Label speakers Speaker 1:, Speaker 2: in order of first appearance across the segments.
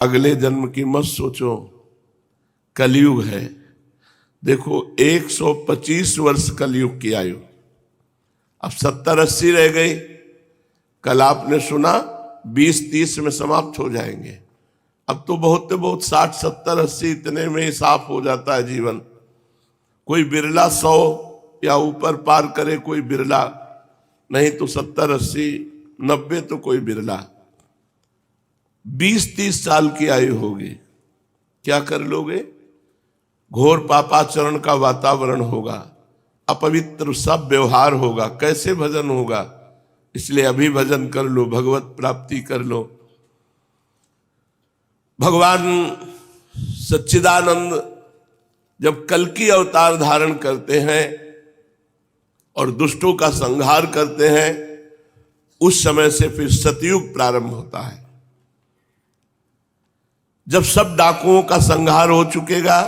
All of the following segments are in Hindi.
Speaker 1: अगले जन्म की मत सोचो, कलयुग है। देखो 125 वर्ष कलयुग की आयु, अब 70-80 रह गई। कल आपने सुना 20-30 में समाप्त हो जाएंगे। अब तो बहुत 60-70-80 इतने में ही साफ हो जाता है जीवन। कोई बिरला 100 या ऊपर पार करे, कोई बिरला, नहीं तो 70-80-90 तो कोई बिरला। 20-30 साल की आयु होगी, क्या कर लोगे? घोर पापाचरण का वातावरण होगा, अपवित्र सब व्यवहार होगा, कैसे भजन होगा? इसलिए अभी भजन कर लो, भगवत प्राप्ति कर लो। भगवान सच्चिदानंद जब कल्कि अवतार धारण करते हैं और दुष्टों का संहार करते हैं, उस समय से फिर सतयुग प्रारंभ होता है। जब सब डाकुओं का संहार हो चुकेगा,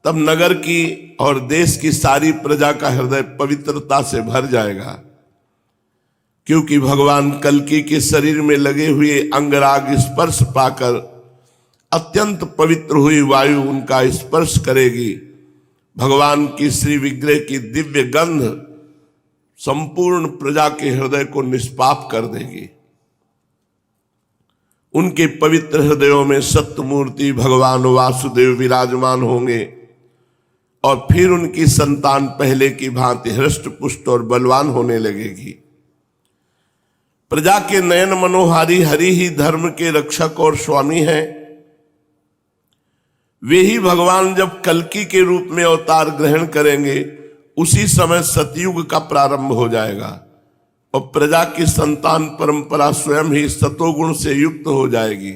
Speaker 1: तब नगर की और देश की सारी प्रजा का हृदय पवित्रता से भर जाएगा, क्योंकि भगवान कल्कि के शरीर में लगे हुए अंगराग स्पर्श पाकर अत्यंत पवित्र हुई वायु उनका स्पर्श करेगी। भगवान की श्री विग्रह की दिव्य गंध संपूर्ण प्रजा के हृदय को निष्पाप कर देगी। उनके पवित्र हृदयों में सत्य मूर्ति भगवान वासुदेव विराजमान होंगे और फिर उनकी संतान पहले की भांति हृष्ट पुष्ट और बलवान होने लगेगी। प्रजा के नयन मनोहारी हरि ही धर्म के रक्षक और स्वामी हैं। वे ही भगवान जब कल्कि के रूप में अवतार ग्रहण करेंगे, उसी समय सतयुग का प्रारंभ हो जाएगा और प्रजा की संतान परंपरा स्वयं ही सतोगुण से युक्त हो जाएगी।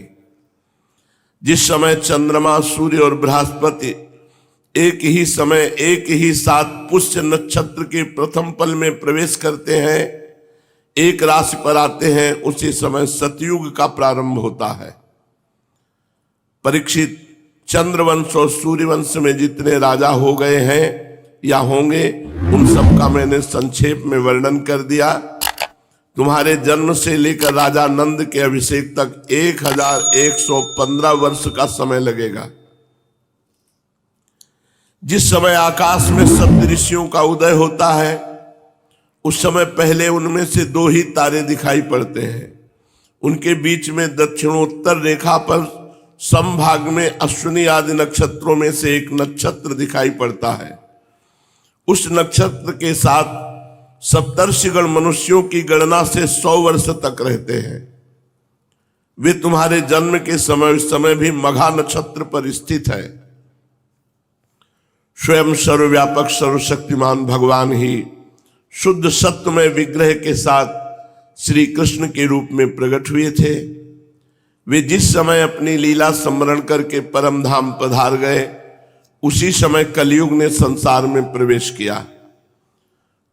Speaker 1: जिस समय चंद्रमा, सूर्य और बृहस्पति एक ही समय एक ही साथ पुष्य नक्षत्र के प्रथम पल में प्रवेश करते हैं, एक राशि पर आते हैं, उसी समय सतयुग का प्रारंभ होता है। परीक्षित, चंद्रवंश और सूर्यवंश में जितने राजा हो गए हैं या होंगे, उन सब का मैंने संक्षेप में वर्णन कर दिया। तुम्हारे जन्म से लेकर राजा नंद के अभिषेक तक 1115 वर्ष का समय लगेगा। जिस समय आकाश में सप्तऋषियों का उदय होता है, उस समय पहले उनमें से 2 ही तारे दिखाई पड़ते हैं। उनके बीच में दक्षिणोत्तर रेखा पर समभाग में अश्विनी आदि नक्षत्रों में से एक नक्षत्र दिखाई पड़ता है। उस नक्षत्र के साथ सप्तर्षिगण मनुष्यों की गणना से 100 वर्ष तक रहते हैं। वे तुम्हारे जन्म के समय उस समय भी मघा नक्षत्र पर स्थित है। स्वयं सर्वव्यापक सर्वशक्तिमान भगवान ही शुद्ध सत्यमय विग्रह के साथ श्री कृष्ण के रूप में प्रकट हुए थे। वे जिस समय अपनी लीला स्मरण करके परम धाम पधार गए, उसी समय कलयुग ने संसार में प्रवेश किया।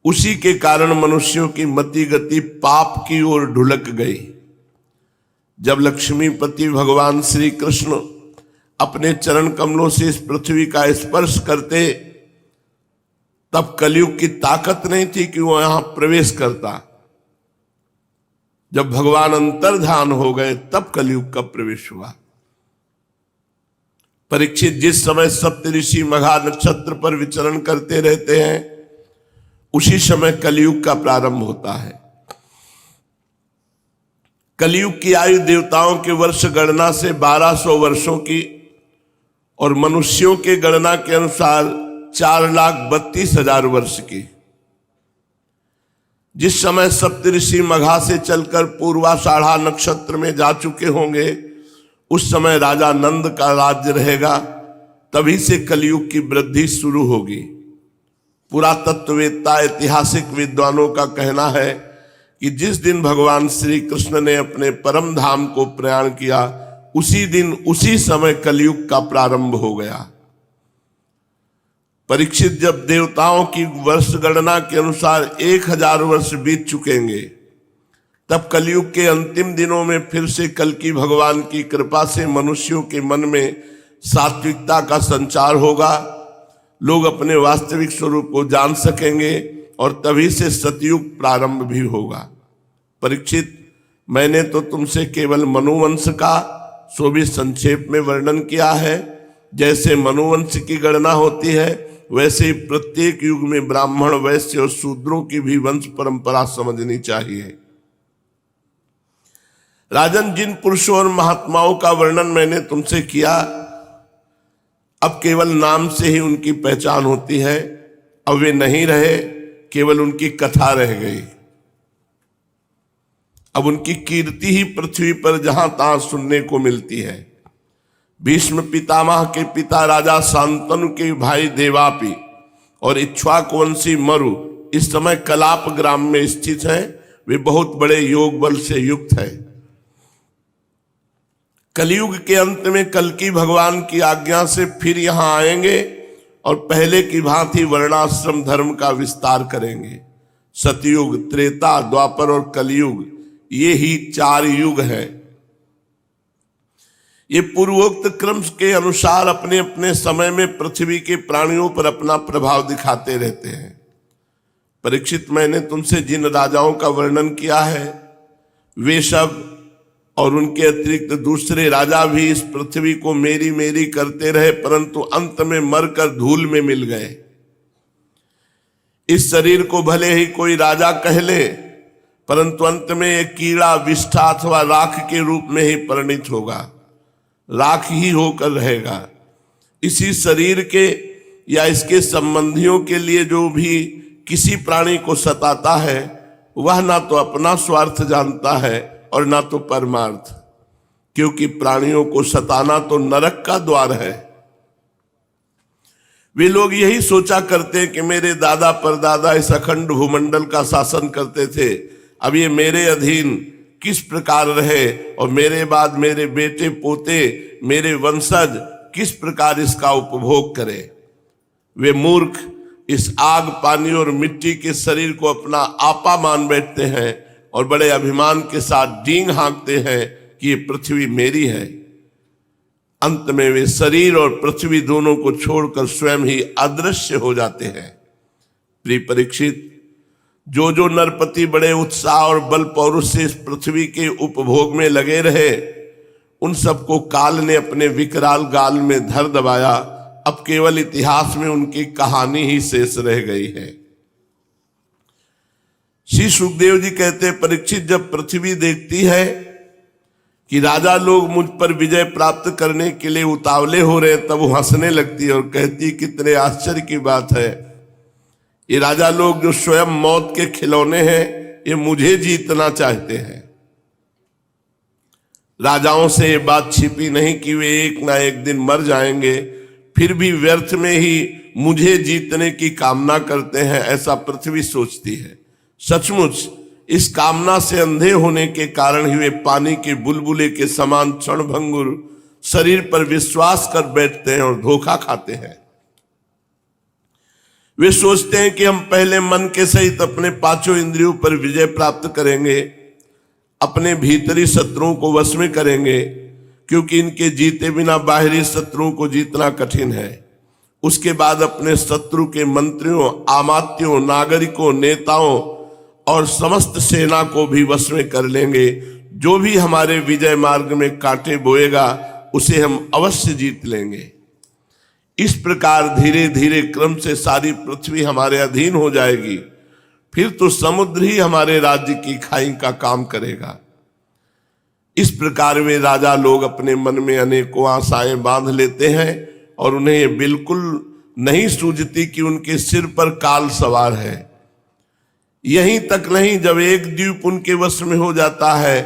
Speaker 1: उसी के कारण मनुष्यों की मति गति पाप की ओर ढुलक गई। जब लक्ष्मीपति भगवान श्री कृष्ण अपने चरण कमलों से इस पृथ्वी का स्पर्श करते, तब कलयुग की ताकत नहीं थी कि वो यहां प्रवेश करता। जब भगवान अंतर्ध्यान हो गए, तब कलयुग का प्रवेश हुआ। परीक्षित, जिस समय सप्तऋषि मघा नक्षत्र पर विचरण करते रहते हैं, उसी समय कलयुग का प्रारंभ होता है। कलयुग की आयु देवताओं के वर्ष गणना से 1200 वर्षों की और मनुष्यों के गणना के अनुसार 4,32,000 वर्ष की। जिस समय सप्तऋषि मघा से चलकर पूर्वाषाढ़ा नक्षत्र में जा चुके होंगे, उस समय राजा नंद का राज्य रहेगा। तभी से कलयुग की वृद्धि शुरू होगी। पुरातत्ववेत्ता ऐतिहासिक विद्वानों का कहना है कि जिस दिन भगवान श्री कृष्ण ने अपने परम धाम को प्रयाण किया, उसी दिन उसी समय कलयुग का प्रारंभ हो गया। परीक्षित, जब देवताओं की वर्ष गणना के अनुसार 1000 वर्ष बीत चुकेंगे, तब कलयुग के अंतिम दिनों में फिर से कल्कि भगवान की कृपा से मनुष्यों के मन में सात्विकता का संचार होगा। लोग अपने वास्तविक स्वरूप को जान सकेंगे और तभी से सतयुग प्रारंभ भी होगा। परीक्षित, मैंने तो तुमसे केवल मनुवंश का सो भी संक्षेप में वर्णन किया है। जैसे मनुवंश की गणना होती है, वैसे ही प्रत्येक युग में ब्राह्मण, वैश्य और शूद्रों की भी वंश परंपरा समझनी चाहिए। राजन, जिन पुरुषों और महात्माओं का वर्णन मैंने तुमसे किया, अब केवल नाम से ही उनकी पहचान होती है। अब वे नहीं रहे, केवल उनकी कथा रह गई। अब उनकी कीर्ति ही पृथ्वी पर जहां तहां सुनने को मिलती है। भीष्म पितामह के पिता राजा शांतनु के भाई देवापि और इक्ष्वाकुवंशी मरु इस समय कलाप ग्राम में स्थित हैं। वे बहुत बड़े योग बल से युक्त है। कलयुग के अंत में कल्कि भगवान की आज्ञा से फिर यहां आएंगे और पहले की भांति वर्णाश्रम धर्म का विस्तार करेंगे। सतयुग, त्रेता, द्वापर और कलयुग, ये ही 4 युग है। ये पूर्वोक्त क्रम के अनुसार अपने अपने समय में पृथ्वी के प्राणियों पर अपना प्रभाव दिखाते रहते हैं। परीक्षित, मैंने तुमसे जिन राजाओं का वर्णन किया है, वे सब और उनके अतिरिक्त दूसरे राजा भी इस पृथ्वी को मेरी मेरी करते रहे, परंतु अंत में मरकर धूल में मिल गए। इस शरीर को भले ही कोई राजा कह ले, परंतु अंत में एक कीड़ा, विष्ठा अथवा राख के रूप में ही परिणित होगा, राख ही होकर रहेगा। इसी शरीर के या इसके संबंधियों के लिए जो भी किसी प्राणी को सताता है, वह ना तो अपना स्वार्थ जानता है और ना तो परमार्थ, क्योंकि प्राणियों को सताना तो नरक का द्वार है। वे लोग यही सोचा करते कि मेरे दादा परदादा इस अखंड भूमंडल का शासन करते थे, अब ये मेरे अधीन किस प्रकार रहे और मेरे बाद मेरे बेटे पोते, मेरे वंशज किस प्रकार इसका उपभोग करें। वे मूर्ख इस आग, पानी और मिट्टी के शरीर को अपना आपा मान बैठते हैं और बड़े अभिमान के साथ डींग हाँकते हैं कि ये पृथ्वी मेरी है। अंत में वे शरीर और पृथ्वी दोनों को छोड़कर स्वयं ही अदृश्य हो जाते हैं। प्रिय परीक्षित, जो जो नरपति बड़े उत्साह और बल पौरुष से इस पृथ्वी के उपभोग में लगे रहे, उन सबको काल ने अपने विकराल गाल में धर दबाया। अब केवल इतिहास में उनकी कहानी ही शेष रह गई है। श्री सुखदेव जी कहते हैं, परीक्षित, जब पृथ्वी देखती है कि राजा लोग मुझ पर विजय प्राप्त करने के लिए उतावले हो रहे, तब वो हंसने लगती है और कहती, कितने आश्चर्य की बात है, ये राजा लोग जो स्वयं मौत के खिलौने हैं, ये मुझे जीतना चाहते हैं। राजाओं से ये बात छिपी नहीं कि वे एक ना एक दिन मर जाएंगे, फिर भी व्यर्थ में ही मुझे जीतने की कामना करते हैं, ऐसा पृथ्वी सोचती है। सचमुच इस कामना से अंधे होने के कारण ही वे पानी के बुलबुले के समान क्षणभंगुर शरीर पर विश्वास कर बैठते हैं और धोखा खाते हैं। वे सोचते हैं कि हम पहले मन के सहित अपने 5 इंद्रियों पर विजय प्राप्त करेंगे, अपने भीतरी शत्रुओं को वश में करेंगे, क्योंकि इनके जीते बिना बाहरी शत्रुओं को जीतना कठिन है। उसके बाद अपने शत्रु के मंत्रियों, आमात्यों, नागरिकों, नेताओं और समस्त सेना को भी वश में कर लेंगे। जो भी हमारे विजय मार्ग में कांटे बोएगा, उसे हम अवश्य जीत लेंगे। इस प्रकार धीरे धीरे क्रम से सारी पृथ्वी हमारे अधीन हो जाएगी। फिर तो समुद्र ही हमारे राज्य की खाई का काम करेगा। इस प्रकार वे राजा लोग अपने मन में अनेकों आशाएं बांध लेते हैं और उन्हें ये बिल्कुल नहीं सूझती कि उनके सिर पर काल सवार है। यहीं तक नहीं, जब एक द्वीप उनके वश में हो जाता है,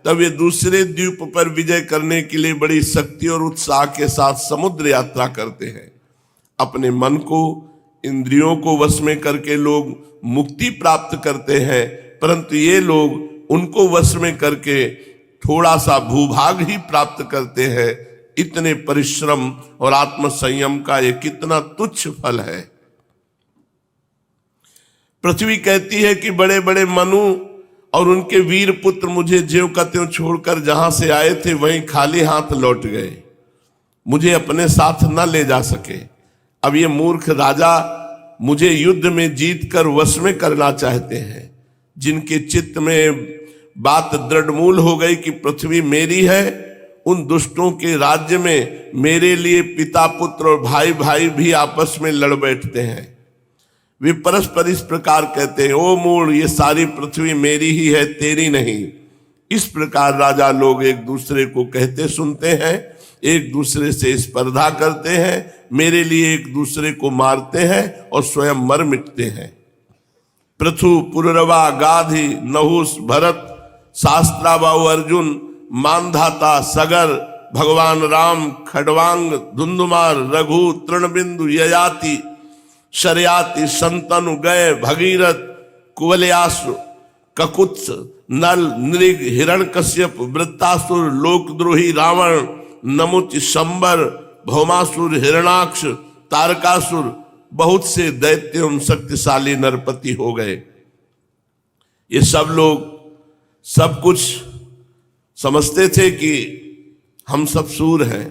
Speaker 1: तब वे दूसरे द्वीप पर विजय करने के लिए बड़ी शक्ति और उत्साह के साथ समुद्र यात्रा करते हैं। अपने मन को, इंद्रियों को वश में करके लोग मुक्ति प्राप्त करते हैं, परंतु ये लोग उनको वश में करके थोड़ा सा भूभाग ही प्राप्त करते हैं। इतने परिश्रम और आत्म संयम का ये कितना तुच्छ फल है। पृथ्वी कहती है कि बड़े बड़े मनु और उनके वीर पुत्र मुझे ज्यों का त्यों छोड़कर जहां से आए थे वहीं खाली हाथ लौट गए, मुझे अपने साथ न ले जा सके। अब ये मूर्ख राजा मुझे युद्ध में जीत कर वश में करना चाहते हैं। जिनके चित्त में बात दृढ़मूल हो गई कि पृथ्वी मेरी है, उन दुष्टों के राज्य में मेरे लिए पिता पुत्र और भाई भाई भी आपस में लड़ बैठते हैं। वे परस्पर इस प्रकार कहते हैं, ओ मूढ़, ये सारी पृथ्वी मेरी ही है, तेरी नहीं। इस प्रकार राजा लोग एक दूसरे को कहते सुनते हैं, एक दूसरे से स्पर्धा करते हैं, मेरे लिए एक दूसरे को मारते हैं और स्वयं मर मिटते हैं। पृथु, पुररवा, गाधी, नहुस, भरत, शास्त्राबाहु अर्जुन, मानधाता, सगर, भगवान राम, खडवांग, धुंधुमार, रघु, तृणबिंदु, ययाति, शर्याति, शंतनु, गय, भगीरथ, कुवलयासु, ककुत्स, नल, नृग, हिरण्यकश्यप, वृत्तासुर, लोकद्रोही रावण, नमुच, शंबर, भौमासुर, हिरणाक्ष, तारकासुर, बहुत से दैत्य एवं शक्तिशाली नरपति हो गए। ये सब लोग सब कुछ समझते थे कि हम सब सूर हैं।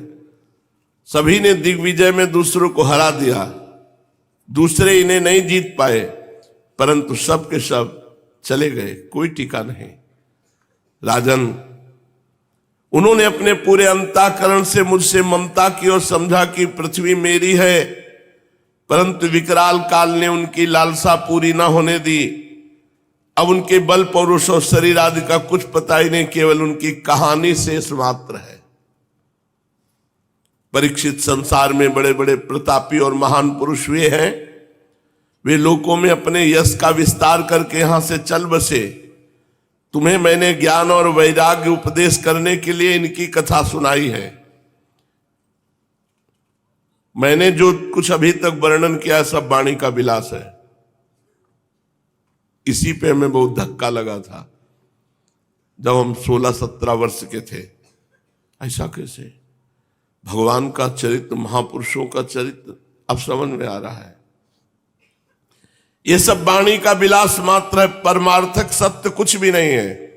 Speaker 1: सभी ने दिग्विजय में दूसरों को हरा दिया, दूसरे इन्हें नहीं जीत पाए, परंतु सब के सब चले गए, कोई टीका नहीं। राजन, उन्होंने अपने पूरे अंतःकरण से मुझसे ममता की और समझा कि पृथ्वी मेरी है, परंतु विकराल काल ने उनकी लालसा पूरी ना होने दी। अब उनके बल, पौरुष और शरीर आदि का कुछ पता ही नहीं, केवल उनकी कहानी शेष मात्र है। परीक्षित संसार में बड़े बड़े प्रतापी और महान पुरुष वे हैं, वे लोकों में अपने यश का विस्तार करके यहां से चल बसे। तुम्हें मैंने ज्ञान और वैराग्य उपदेश करने के लिए इनकी कथा सुनाई है। मैंने जो कुछ अभी तक वर्णन किया सब वाणी का विलास है। इसी पे हमें बहुत धक्का लगा था जब हम 16-17 वर्ष के थे। ऐसा कैसे? भगवान का चरित्र, महापुरुषों का चरित्र अब समझ में आ रहा है। ये सब वाणी का विलास मात्र है, परमार्थक सत्य कुछ भी नहीं है।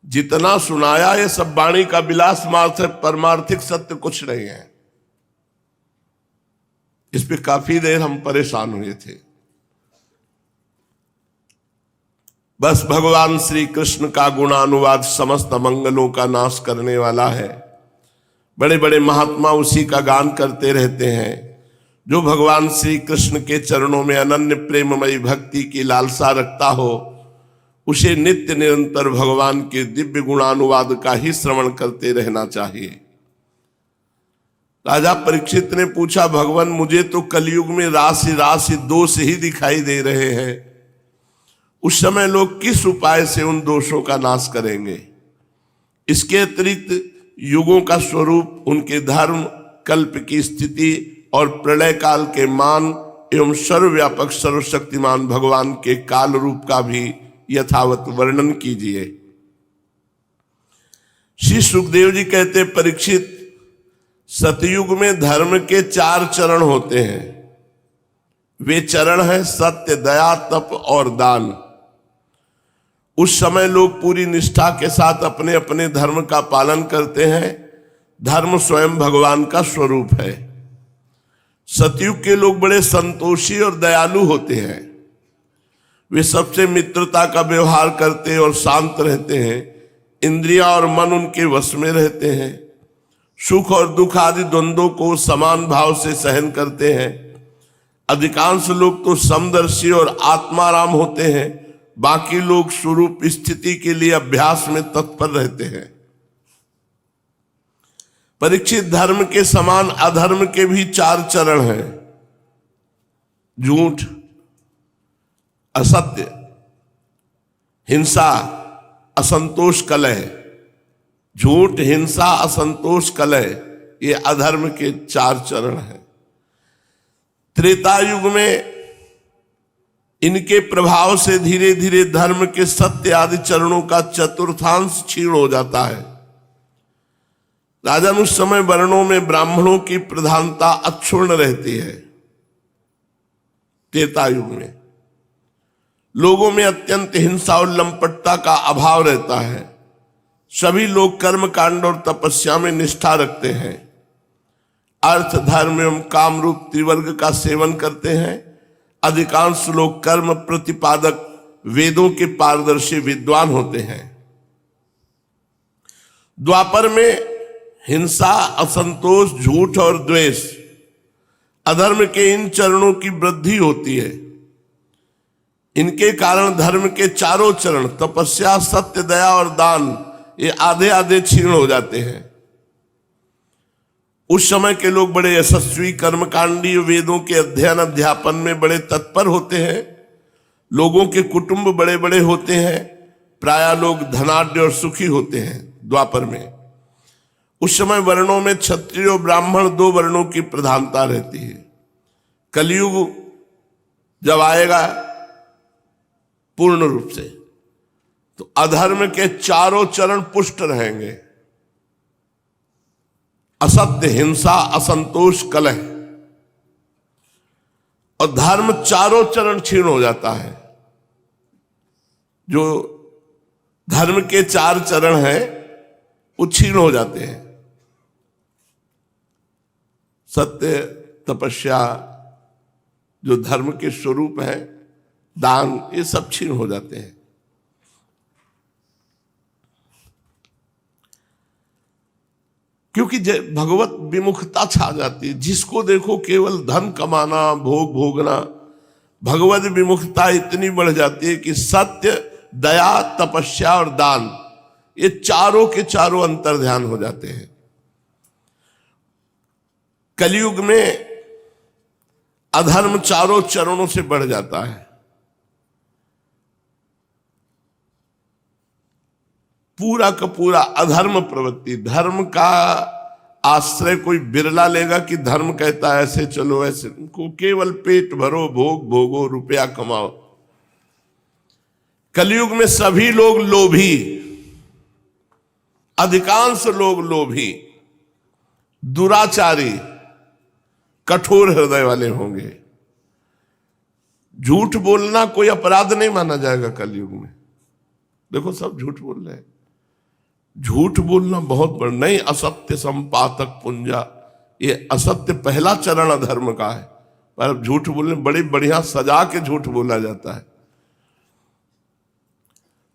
Speaker 1: जितना सुनाया ये सब वाणी का विलास मात्र है, परमार्थिक सत्य कुछ नहीं है। इस पे काफी देर हम परेशान हुए थे। बस भगवान श्री कृष्ण का गुणानुवाद समस्त मंगलों का नाश करने वाला है। बड़े बड़े महात्मा उसी का गान करते रहते हैं। जो भगवान श्री कृष्ण के चरणों में अनन्य प्रेममयी भक्ति की लालसा रखता हो, उसे नित्य निरंतर भगवान के दिव्य गुणानुवाद का ही श्रवण करते रहना चाहिए। राजा परीक्षित ने पूछा, भगवान मुझे तो कलयुग में राशि राशि दोष ही दिखाई दे रहे हैं, उस समय लोग किस उपाय से उन दोषों का नाश करेंगे? इसके अतिरिक्त युगों का स्वरूप, उनके धर्म, कल्प की स्थिति और प्रलय काल के मान एवं सर्वव्यापक सर्वशक्तिमान भगवान के काल रूप का भी यथावत वर्णन कीजिए। श्री सुखदेव जी कहते, परीक्षित, सतयुग में धर्म के 4 चरण होते हैं। वे चरण हैं सत्य, दया, तप और दान। उस समय लोग पूरी निष्ठा के साथ अपने अपने धर्म का पालन करते हैं। धर्म स्वयं भगवान का स्वरूप है। सतयुग के लोग बड़े संतोषी और दयालु होते हैं। वे सबसे मित्रता का व्यवहार करते और शांत रहते हैं। इंद्रियां और मन उनके वश में रहते हैं। सुख और दुख आदि द्वंद्वों को समान भाव से सहन करते हैं। अधिकांश लोग तो समदर्शी और आत्माराम होते हैं। बाकी लोग स्वरूप स्थिति के लिए अभ्यास में तत्पर रहते हैं। परीक्षित, धर्म के समान अधर्म के भी 4 चरण हैं। झूठ, असत्य, हिंसा, असंतोष, कलह। झूठ, हिंसा, असंतोष, कलह, ये अधर्म के 4 चरण हैं। त्रेता युग में इनके प्रभाव से धीरे धीरे धर्म के सत्य आदि चरणों का चतुर्थांश क्षीण हो जाता है। राजन, उस समय वर्णों में ब्राह्मणों की प्रधानता अक्षुण्ण रहती है। त्रेता युग में लोगों में अत्यंत हिंसा और लंपटता का अभाव रहता है। सभी लोग कर्म कांड और तपस्या में निष्ठा रखते हैं। अर्थ, धर्म एवं काम रूप त्रिवर्ग का सेवन करते हैं। अधिकांश लोग कर्म प्रतिपादक वेदों के पारदर्शी विद्वान होते हैं। द्वापर में हिंसा, असंतोष, झूठ और द्वेष, अधर्म के इन चरणों की वृद्धि होती है। इनके कारण धर्म के चारों चरण तपस्या, सत्य, दया और दान ये आधे आधे क्षीण हो जाते हैं। उस समय के लोग बड़े यशस्वी, कर्मकांडी, वेदों के अध्ययन अध्यापन में बड़े तत्पर होते हैं। लोगों के कुटुंब बड़े बड़े होते हैं। प्रायः लोग धनाढ्य और सुखी होते हैं द्वापर में। उस समय वर्णों में क्षत्रिय और ब्राह्मण दो वर्णों की प्रधानता रहती है। कलयुग जब आएगा पूर्ण रूप से तो अधर्म के चारों चरण पुष्ट रहेंगे। असत्य, हिंसा, असंतोष, कलह और धर्म चारों चरण क्षीण हो जाता है। जो धर्म के चार चरण हैं वो क्षीण हो जाते हैं। सत्य, तपस्या, जो धर्म के स्वरूप है, दान, ये सब क्षीण हो जाते हैं। क्योंकि भगवत विमुखता छा जाती है। जिसको देखो केवल धन कमाना, भोग भोगना। भगवत विमुखता इतनी बढ़ जाती है कि सत्य, दया, तपस्या और दान ये चारों के चारों अंतर्ध्यान हो जाते हैं। कलयुग में अधर्म चारों चरणों से बढ़ जाता है। पूरा का पूरा अधर्म प्रवृत्ति। धर्म का आश्रय कोई बिरला लेगा कि धर्म कहता है ऐसे चलो ऐसे, को केवल पेट भरो, भोग भोगो, रुपया कमाओ। कलयुग में सभी लोग लोभी, अधिकांश लोग लोभी, दुराचारी, कठोर हृदय वाले होंगे। झूठ बोलना कोई अपराध नहीं माना जाएगा कलयुग में। देखो सब झूठ बोल रहे हैं। झूठ बोलना बहुत बड़ा नहीं। असत्य संपातक पुंजा, ये असत्य पहला चरण अधर्म का है। पर अब झूठ बोलने बड़ी बढ़िया सजा के झूठ बोला जाता है।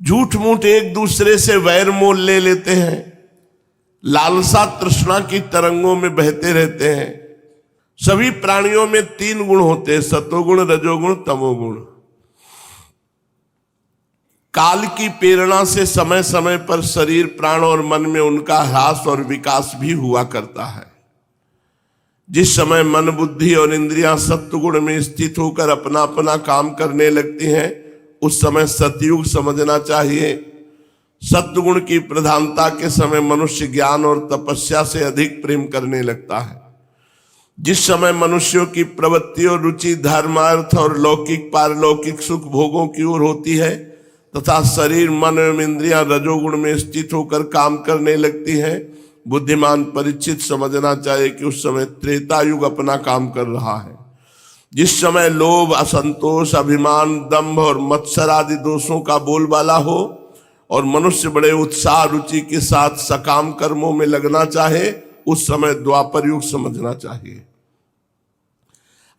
Speaker 1: झूठ मूठ एक दूसरे से वैर मोल ले लेते हैं। लालसा तृष्णा की तरंगों में बहते रहते हैं। सभी प्राणियों में तीन गुण होते हैं, सतोगुण, रजोगुण, तमोगुण। काल की प्रेरणा से समय समय पर शरीर, प्राण और मन में उनका ह्रास और विकास भी हुआ करता है। जिस समय मन, बुद्धि और इंद्रियां सत्वगुण में स्थित होकर अपना अपना काम करने लगती हैं, उस समय सतयुग समझना चाहिए। सत्वगुण की प्रधानता के समय मनुष्य ज्ञान और तपस्या से अधिक प्रेम करने लगता है। जिस समय मनुष्यों की प्रवृत्ति और रुचि धर्म, अर्थ और लौकिक पारलौकिक सुख भोगों की ओर होती है तथा शरीर, मन एवं इंद्रियां रजोगुण में स्थित होकर काम करने लगती हैं, बुद्धिमान परीक्षित समझना चाहिए कि उस समय त्रेता युग अपना काम कर रहा है। जिस समय लोभ, असंतोष, अभिमान, दंभ और मत्सर आदि दोषों का बोलबाला हो और मनुष्य बड़े उत्साह रुचि के साथ सकाम कर्मों में लगना चाहे, उस समय द्वापर युग समझना चाहिए।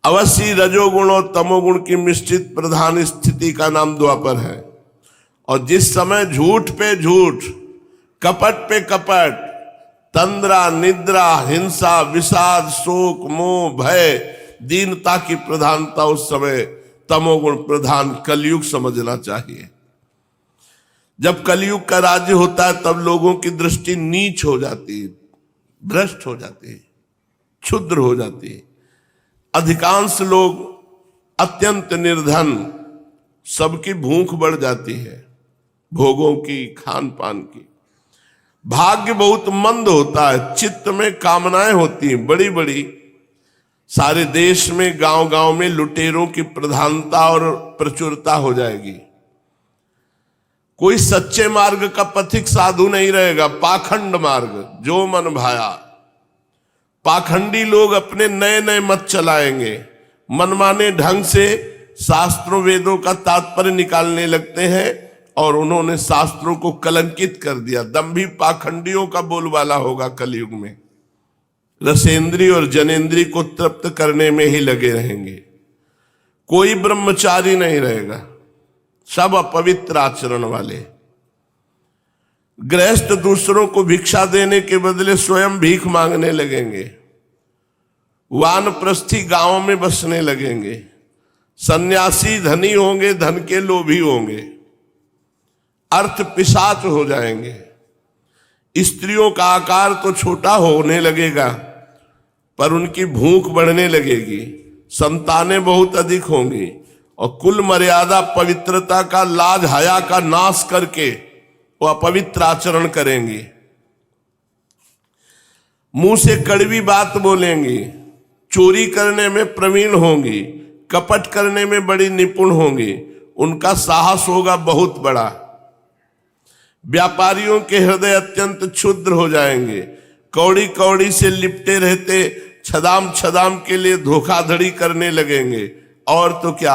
Speaker 1: अवश्य रजोगुण और तमोगुण की मिश्रित प्रधान स्थिति का नाम द्वापर है। और जिस समय झूठ पे झूठ, कपट पे कपट, तंद्रा, निद्रा, हिंसा, विषाद, शोक, मोह, भय, दीनता की प्रधानता, उस समय तमोगुण प्रधान कलयुग समझना चाहिए। जब कलयुग का राज्य होता है तब लोगों की दृष्टि नीच हो जाती है, भ्रष्ट हो जाती है, क्षुद्र हो जाती है। अधिकांश लोग अत्यंत निर्धन, सबकी भूख बढ़ जाती है, भोगों की, खान पान की। भाग्य बहुत मंद होता है, चित्त में कामनाएं होती हैं बड़ी बड़ी। सारे देश में, गांव गांव में लुटेरों की प्रधानता और प्रचुरता हो जाएगी। कोई सच्चे मार्ग का पथिक साधु नहीं रहेगा। पाखंड मार्ग, जो मन भाया। पाखंडी लोग अपने नए नए मत चलाएंगे, मनमाने ढंग से शास्त्रों वेदों का तात्पर्य निकालने लगते हैं और उन्होंने शास्त्रों को कलंकित कर दिया। दंभी पाखंडियों का बोलबाला होगा कलयुग में। रसेंद्री और जनेंद्री को तृप्त करने में ही लगे रहेंगे। कोई ब्रह्मचारी नहीं रहेगा, सब अपवित्र आचरण वाले। गृहस्थ दूसरों को भिक्षा देने के बदले स्वयं भीख मांगने लगेंगे। वानप्रस्थी गांवों में बसने लगेंगे। सन्यासी धनी होंगे, धन के लोभी होंगे। अर्थ पिशाच हो जाएंगे। स्त्रियों का आकार तो छोटा होने लगेगा, पर उनकी भूख बढ़ने लगेगी। संतानें बहुत अधिक होंगी और कुल मर्यादा पवित्रता का, लाज हया का नाश करके वो अपवित्र आचरण करेंगी। मुंह से कड़वी बात बोलेंगी। चोरी करने में प्रवीण होंगी। कपट करने में बड़ी निपुण होंगी। उनका साहस होगा बहुत बड़ा। व्यापारियों के हृदय अत्यंत क्षुद्र हो जाएंगे। कौड़ी कौड़ी से लिपटे रहते छदाम छदाम के लिए धोखाधड़ी करने लगेंगे। और तो क्या,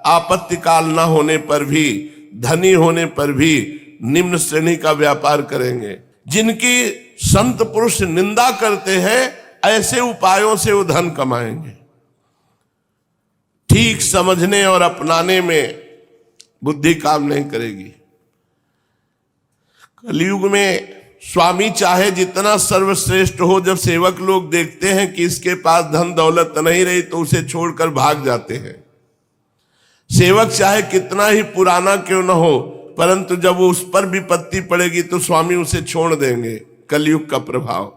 Speaker 1: आपत्ति काल न होने पर भी, धनी होने पर भी निम्न श्रेणी का व्यापार करेंगे। जिनकी संत पुरुष निंदा करते हैं, ऐसे उपायों से वो धन कमाएंगे। ठीक समझने और अपनाने में बुद्धि काम नहीं करेगी। कलयुग में स्वामी चाहे जितना सर्वश्रेष्ठ हो, जब सेवक लोग देखते हैं कि इसके पास धन दौलत नहीं रही तो उसे छोड़कर भाग जाते हैं। सेवक चाहे कितना ही पुराना क्यों न हो, परंतु जब वो उस पर विपत्ति पड़ेगी तो स्वामी उसे छोड़ देंगे। कलयुग का प्रभाव।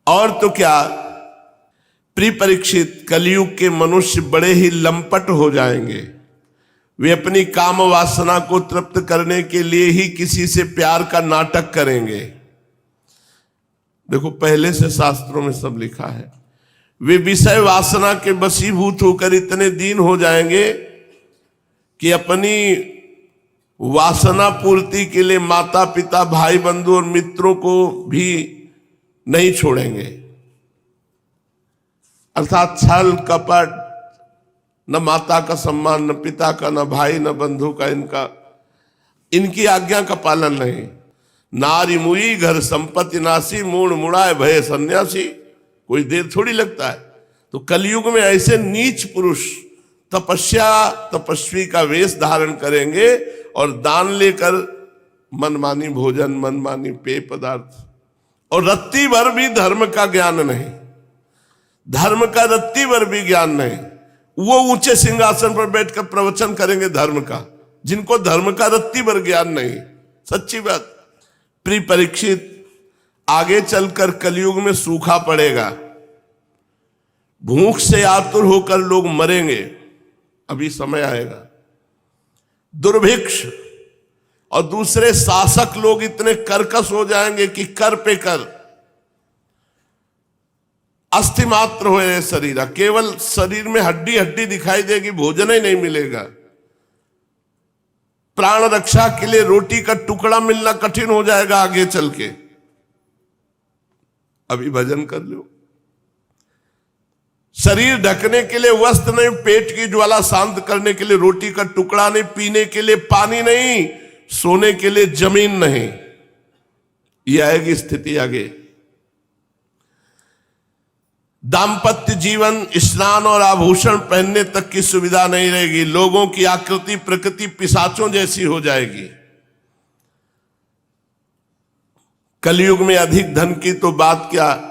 Speaker 1: और तो क्या, प्रिय परीक्षित, कलयुग के मनुष्य बड़े ही लंपट हो जाएंगे। वे अपनी काम वासना को तृप्त करने के लिए ही किसी से प्यार का नाटक करेंगे। देखो, पहले से शास्त्रों में सब लिखा है। वे विषय वासना के वशीभूत होकर इतने दीन हो जाएंगे कि अपनी वासना पूर्ति के लिए माता पिता, भाई बंधु और मित्रों को भी नहीं छोड़ेंगे। अर्थात छल कपट, न माता का सम्मान, न पिता का, न भाई, न बंधु का, इनकी आज्ञा का पालन नहीं। नारी मुई घर संपत्ति नासी, मूड मुड़ाए भय सन्यासी। कोई देर थोड़ी लगता है। तो कलयुग में ऐसे नीच पुरुष तपस्वी का वेश धारण करेंगे और दान लेकर मनमानी भोजन, मनमानी पेय पदार्थ, और रत्ती भर भी धर्म का ज्ञान नहीं। धर्म का रत्ती भर भी ज्ञान नहीं। वो ऊंचे सिंहासन पर बैठकर प्रवचन करेंगे धर्म का, जिनको धर्म का रत्ती भर ज्ञान नहीं। सच्ची बात। प्रिय परीक्षित, आगे चलकर कलयुग में सूखा पड़ेगा। भूख से आतुर होकर लोग मरेंगे। अभी समय आएगा। दुर्भिक्ष और दूसरे शासक लोग इतने कर्कश हो जाएंगे कि कर पे कर, अस्थि मात्र हो शरीर, केवल शरीर में हड्डी हड्डी दिखाई देगी, भोजन ही नहीं मिलेगा। प्राण रक्षा के लिए रोटी का टुकड़ा मिलना कठिन हो जाएगा आगे चल के। अभी भजन कर लो। शरीर ढकने के लिए वस्त्र नहीं, पेट की ज्वाला शांत करने के लिए रोटी का टुकड़ा नहीं, पीने के लिए पानी नहीं, सोने के लिए जमीन नहीं। यह आएगी स्थिति आगे। दाम्पत्य जीवन, स्नान और आभूषण पहनने तक की सुविधा नहीं रहेगी। लोगों की आकृति प्रकृति पिशाचों जैसी हो जाएगी। कलयुग में अधिक धन की तो बात क्या,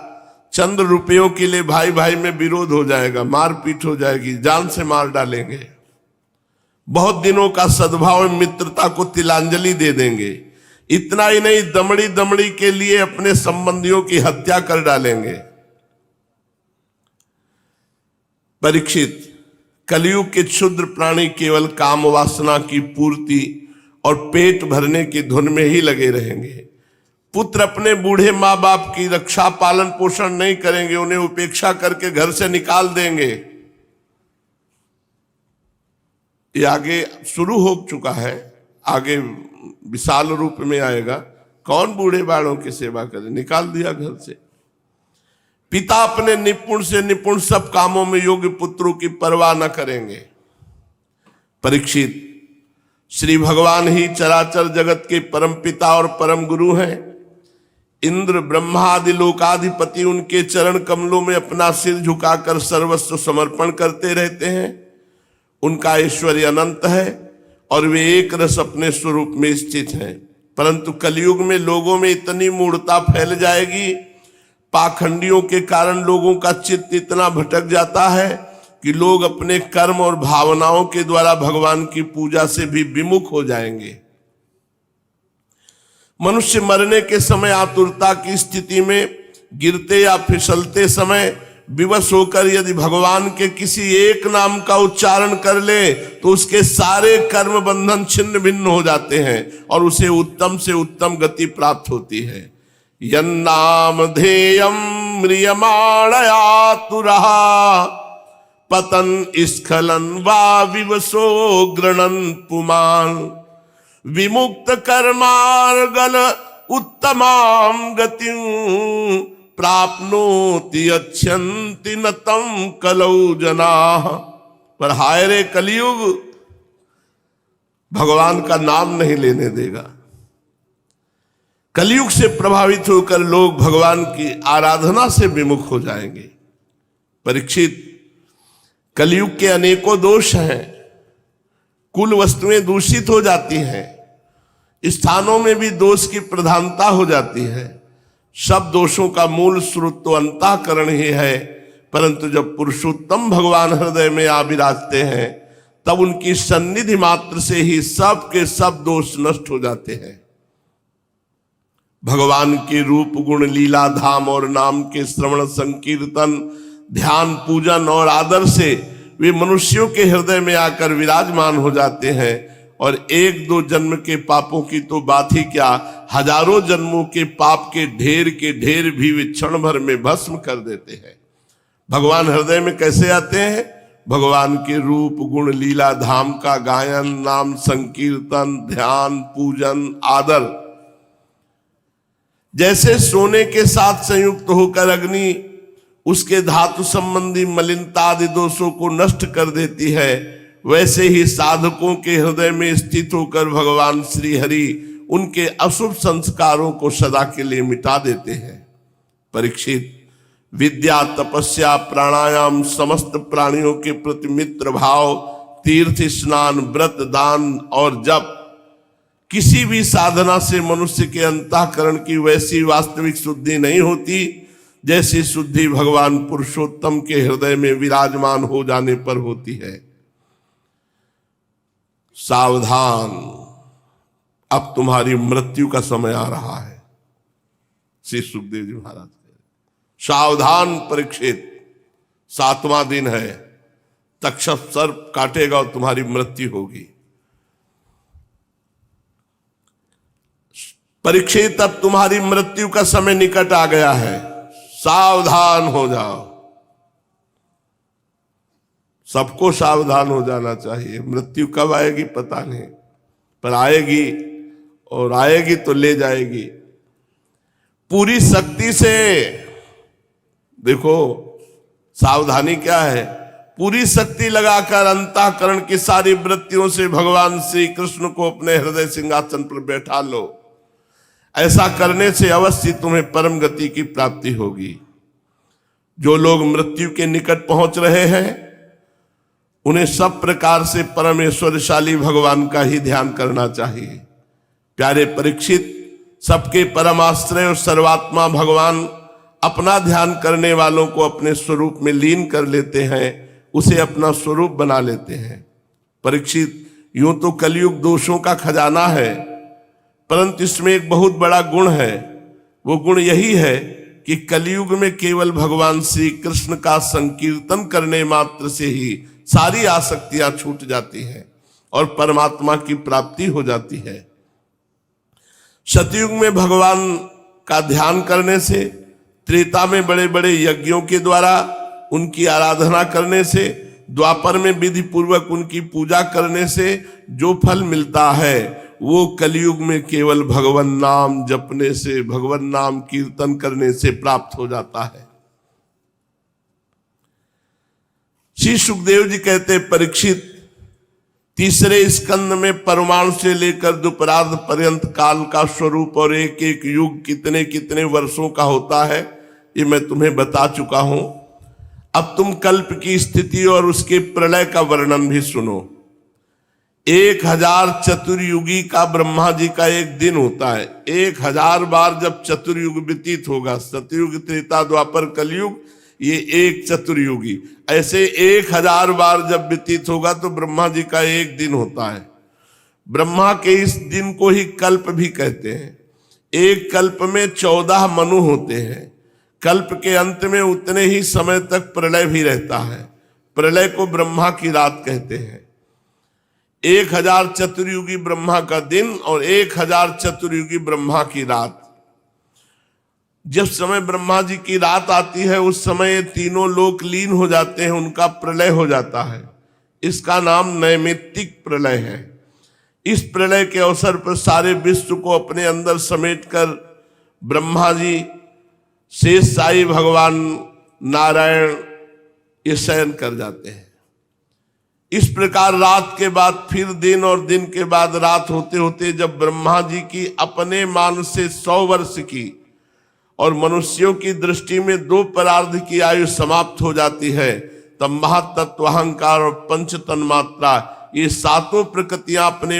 Speaker 1: चंद रुपयों के लिए भाई भाई में विरोध हो जाएगा, मारपीट हो जाएगी, जान से मार डालेंगे। बहुत दिनों का सद्भाव मित्रता को तिलांजलि दे देंगे। इतना ही नहीं, दमड़ी दमड़ी के लिए अपने संबंधियों की हत्या कर डालेंगे। परीक्षित, कलयुग के क्षुद्र प्राणी केवल काम वासना की पूर्ति और पेट भरने की धुन में ही लगे रहेंगे। पुत्र अपने बूढ़े माँ बाप की रक्षा पालन पोषण नहीं करेंगे, उन्हें उपेक्षा करके घर से निकाल देंगे। ये आगे शुरू हो चुका है, आगे विशाल रूप में आएगा। कौन बूढ़े बाड़ों की सेवा करे, निकाल दिया घर से। पिता अपने निपुण से निपुण सब कामों में योग्य पुत्रों की परवाह न करेंगे। परीक्षित, श्री भगवान ही चराचर जगत के परम पिता और परम गुरु हैं। इंद्र ब्रह्मा आदि लोकाधिपति उनके चरण कमलों में अपना सिर झुकाकर सर्वस्व समर्पण करते रहते हैं। उनका ऐश्वर्य अनंत है और वे एक रस अपने स्वरूप में स्थित हैं। परंतु कलयुग में लोगों में इतनी मूढ़ता फैल जाएगी, पाखंडियों के कारण लोगों का चित्त इतना भटक जाता है कि लोग अपने कर्म और भावनाओं के द्वारा भगवान की पूजा से भी विमुख हो जाएंगे। मनुष्य मरने के समय आतुरता की स्थिति में गिरते या फिसलते समय विवश होकर यदि भगवान के किसी एक नाम का उच्चारण कर ले तो उसके सारे कर्म बंधन छिन्न भिन्न हो जाते हैं और उसे उत्तम से उत्तम गति प्राप्त होती है। यन्नाम ध्येयम म्रियमाणयातुरः पतन स्खलन वा विवशो गृणन पुमान विमुक्त कर्मार्गल उत्तमाम गतिं प्राप्नोति अच्छन्ति न तम कलौ जनाः। पर हाय रे कलयुग भगवान का नाम नहीं लेने देगा। कलयुग से प्रभावित होकर लोग भगवान की आराधना से विमुख हो जाएंगे। परीक्षित, कलयुग के अनेकों दोष हैं। कुल वस्तुएं दूषित हो जाती हैं, स्थानों में भी दोष की प्रधानता हो जाती है। सब दोषों का मूल स्रोत तो अंतःकरण ही है, परंतु जब पुरुषोत्तम भगवान हृदय में आ विराजते हैं तब उनकी सन्निधि मात्र से ही सब के सब दोष नष्ट हो जाते हैं। भगवान के रूप गुण लीला धाम और नाम के श्रवण संकीर्तन ध्यान पूजन और आदर से वे मनुष्यों के हृदय में आकर विराजमान हो जाते हैं और एक दो जन्म के पापों की तो बात ही क्या, हजारों जन्मों के पाप के ढेर भी वे क्षण भर में भस्म कर देते हैं। भगवान हृदय में कैसे आते हैं? भगवान के रूप गुण लीला धाम का गायन, नाम संकीर्तन, ध्यान, पूजन, आदर। जैसे सोने के साथ संयुक्त होकर अग्नि उसके धातु संबंधी मलिनता आदि दोषों को नष्ट कर देती है, वैसे ही साधकों के हृदय में स्थित होकर भगवान श्री हरि उनके अशुभ संस्कारों को सदा के लिए मिटा देते हैं। परीक्षित, विद्या, तपस्या, प्राणायाम, समस्त प्राणियों के प्रति मित्र भाव, तीर्थ स्नान, व्रत, दान और जप, किसी भी साधना से मनुष्य के अंतःकरण की वैसी वास्तविक शुद्धि नहीं होती जैसी शुद्धि भगवान पुरुषोत्तम के हृदय में विराजमान हो जाने पर होती है। सावधान, अब तुम्हारी मृत्यु का समय आ रहा है। श्री सुखदेव जी महाराज, सावधान परीक्षित, 7वां दिन है, तक्षक सर्प काटेगा और तुम्हारी मृत्यु होगी। परीक्षित, अब तुम्हारी मृत्यु का समय निकट आ गया है, सावधान हो जाओ। सबको सावधान हो जाना चाहिए। मृत्यु कब आएगी पता नहीं, पर आएगी और आएगी तो ले जाएगी। पूरी शक्ति से देखो, सावधानी क्या है? पूरी शक्ति लगाकर अंतःकरण की सारी वृत्तियों से भगवान श्री कृष्ण को अपने हृदय सिंहासन पर बैठा लो। ऐसा करने से अवश्य तुम्हें परम गति की प्राप्ति होगी। जो लोग मृत्यु के निकट पहुंच रहे हैं उन्हें सब प्रकार से परमेश्वरशाली भगवान का ही ध्यान करना चाहिए। प्यारे परीक्षित, सबके परमाश्रय और सर्वात्मा भगवान अपना ध्यान करने वालों को अपने स्वरूप में लीन कर लेते हैं, उसे अपना स्वरूप बना लेते हैं। परीक्षित, यूं तो कलयुग दोषों का खजाना है, परंतु इसमें एक बहुत बड़ा गुण है। वो गुण यही है कि कलयुग में केवल भगवान श्री कृष्ण का संकीर्तन करने मात्र से ही सारी आसक्तियां छूट जाती हैं और परमात्मा की प्राप्ति हो जाती है। सतयुग में भगवान का ध्यान करने से, त्रेता में बड़े बड़े यज्ञों के द्वारा उनकी आराधना करने से, द्वापर में विधि पूर्वक उनकी पूजा करने से जो फल मिलता है वो कलयुग में केवल भगवान नाम जपने से, भगवान नाम कीर्तन करने से प्राप्त हो जाता है। श्री सुखदेव जी कहते, परीक्षित, तीसरे स्कंद में परमाणु से लेकर दुपरार्ध पर्यंत काल का स्वरूप और एक एक युग कितने कितने वर्षों का होता है ये मैं तुम्हें बता चुका हूं। अब तुम कल्प की स्थिति और उसके प्रलय का वर्णन भी सुनो। 1000 चतुर्युगी का ब्रह्मा जी का एक दिन होता है। 1000 बार जब चतुर्युग व्यतीत होगा, सतयुग, त्रेता, द्वापर, कलयुग, ये एक चतुर्युगी, ऐसे 1000 बार जब व्यतीत होगा तो ब्रह्मा जी का एक दिन होता है। ब्रह्मा के इस दिन को ही कल्प भी कहते हैं। एक कल्प में 14 मनु होते हैं। कल्प के अंत में उतने ही समय तक प्रलय भी रहता है। प्रलय को ब्रह्मा की रात कहते हैं। 1000 चतुर्युगी ब्रह्मा का दिन और 1000 चतुर्युगी ब्रह्मा की रात। जब समय ब्रह्मा जी की रात आती है उस समय ये तीनों लोक लीन हो जाते हैं, उनका प्रलय हो जाता है। इसका नाम नैमित्तिक प्रलय है। इस प्रलय के अवसर पर सारे विश्व को अपने अंदर समेटकर ब्रह्मा जी, शेष साई भगवान, नारायण ये शयन कर जाते हैं। इस प्रकार रात के बाद फिर दिन और दिन के बाद रात होते होते जब ब्रह्मा जी की अपने मान से 100 वर्ष की और मनुष्यों की दृष्टि में 2 परार्ध की आयु समाप्त हो जाती है, तब महातत्व, अहंकार और पंच तन्मात्रा, ये 7 प्रकृतियां अपने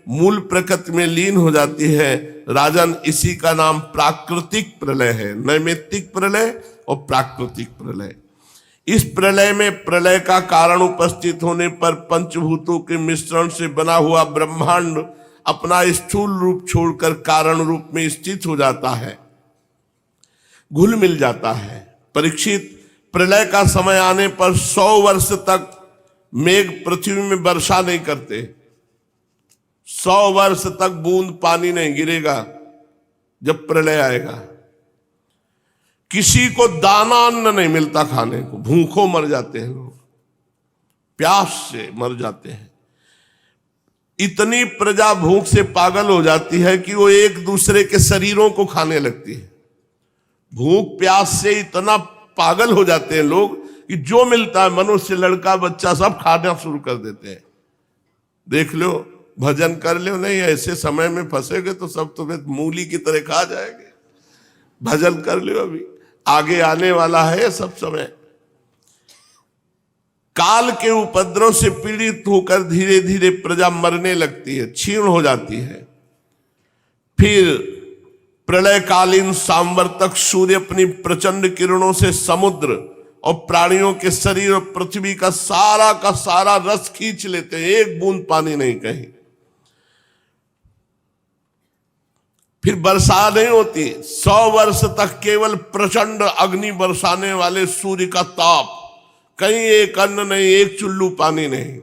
Speaker 1: मूल प्रकृति में लीन हो जाती है। राजन, इसी का नाम प्राकृतिक प्रलय है। नैमित्तिक प्रलय और प्राकृतिक प्रलय। इस प्रलय में प्रलय का कारण उपस्थित होने पर पंचभूतों के मिश्रण से बना हुआ ब्रह्मांड अपना स्थूल रूप छोड़कर कारण रूप में स्थित हो जाता है, घुल मिल जाता है। परीक्षित, प्रलय का समय आने पर 100 वर्ष तक मेघ पृथ्वी में वर्षा नहीं करते। 100 वर्ष तक बूंद पानी नहीं गिरेगा जब प्रलय आएगा। किसी को दाना अन्न नहीं मिलता खाने को, भूखों मर जाते हैं लोग, प्यास से मर जाते हैं। इतनी प्रजा भूख से पागल हो जाती है कि वो एक दूसरे के शरीरों को खाने लगती है। भूख प्यास से इतना पागल हो जाते हैं लोग कि जो मिलता है, मनुष्य, लड़का, बच्चा, सब खाना शुरू कर देते हैं। देख लो, भजन कर लो, नहीं ऐसे समय में फंसेगे तो सब तुम्हें मूली की तरह खा जाएंगे। भजन कर लो, अभी आगे आने वाला है सब समय। काल के उपद्रव से पीड़ित होकर धीरे धीरे प्रजा मरने लगती है, क्षीण हो जाती है। फिर प्रलयकालीन सांवर्तक सूर्य अपनी प्रचंड किरणों से समुद्र और प्राणियों के शरीर और पृथ्वी का सारा रस खींच लेते हैं, एक बूंद पानी नहीं कहीं। फिर वर्षा नहीं होती। 100 वर्ष तक केवल प्रचंड अग्नि बरसाने वाले सूर्य का ताप, कहीं एक अन्न नहीं, एक चुल्लू पानी नहीं।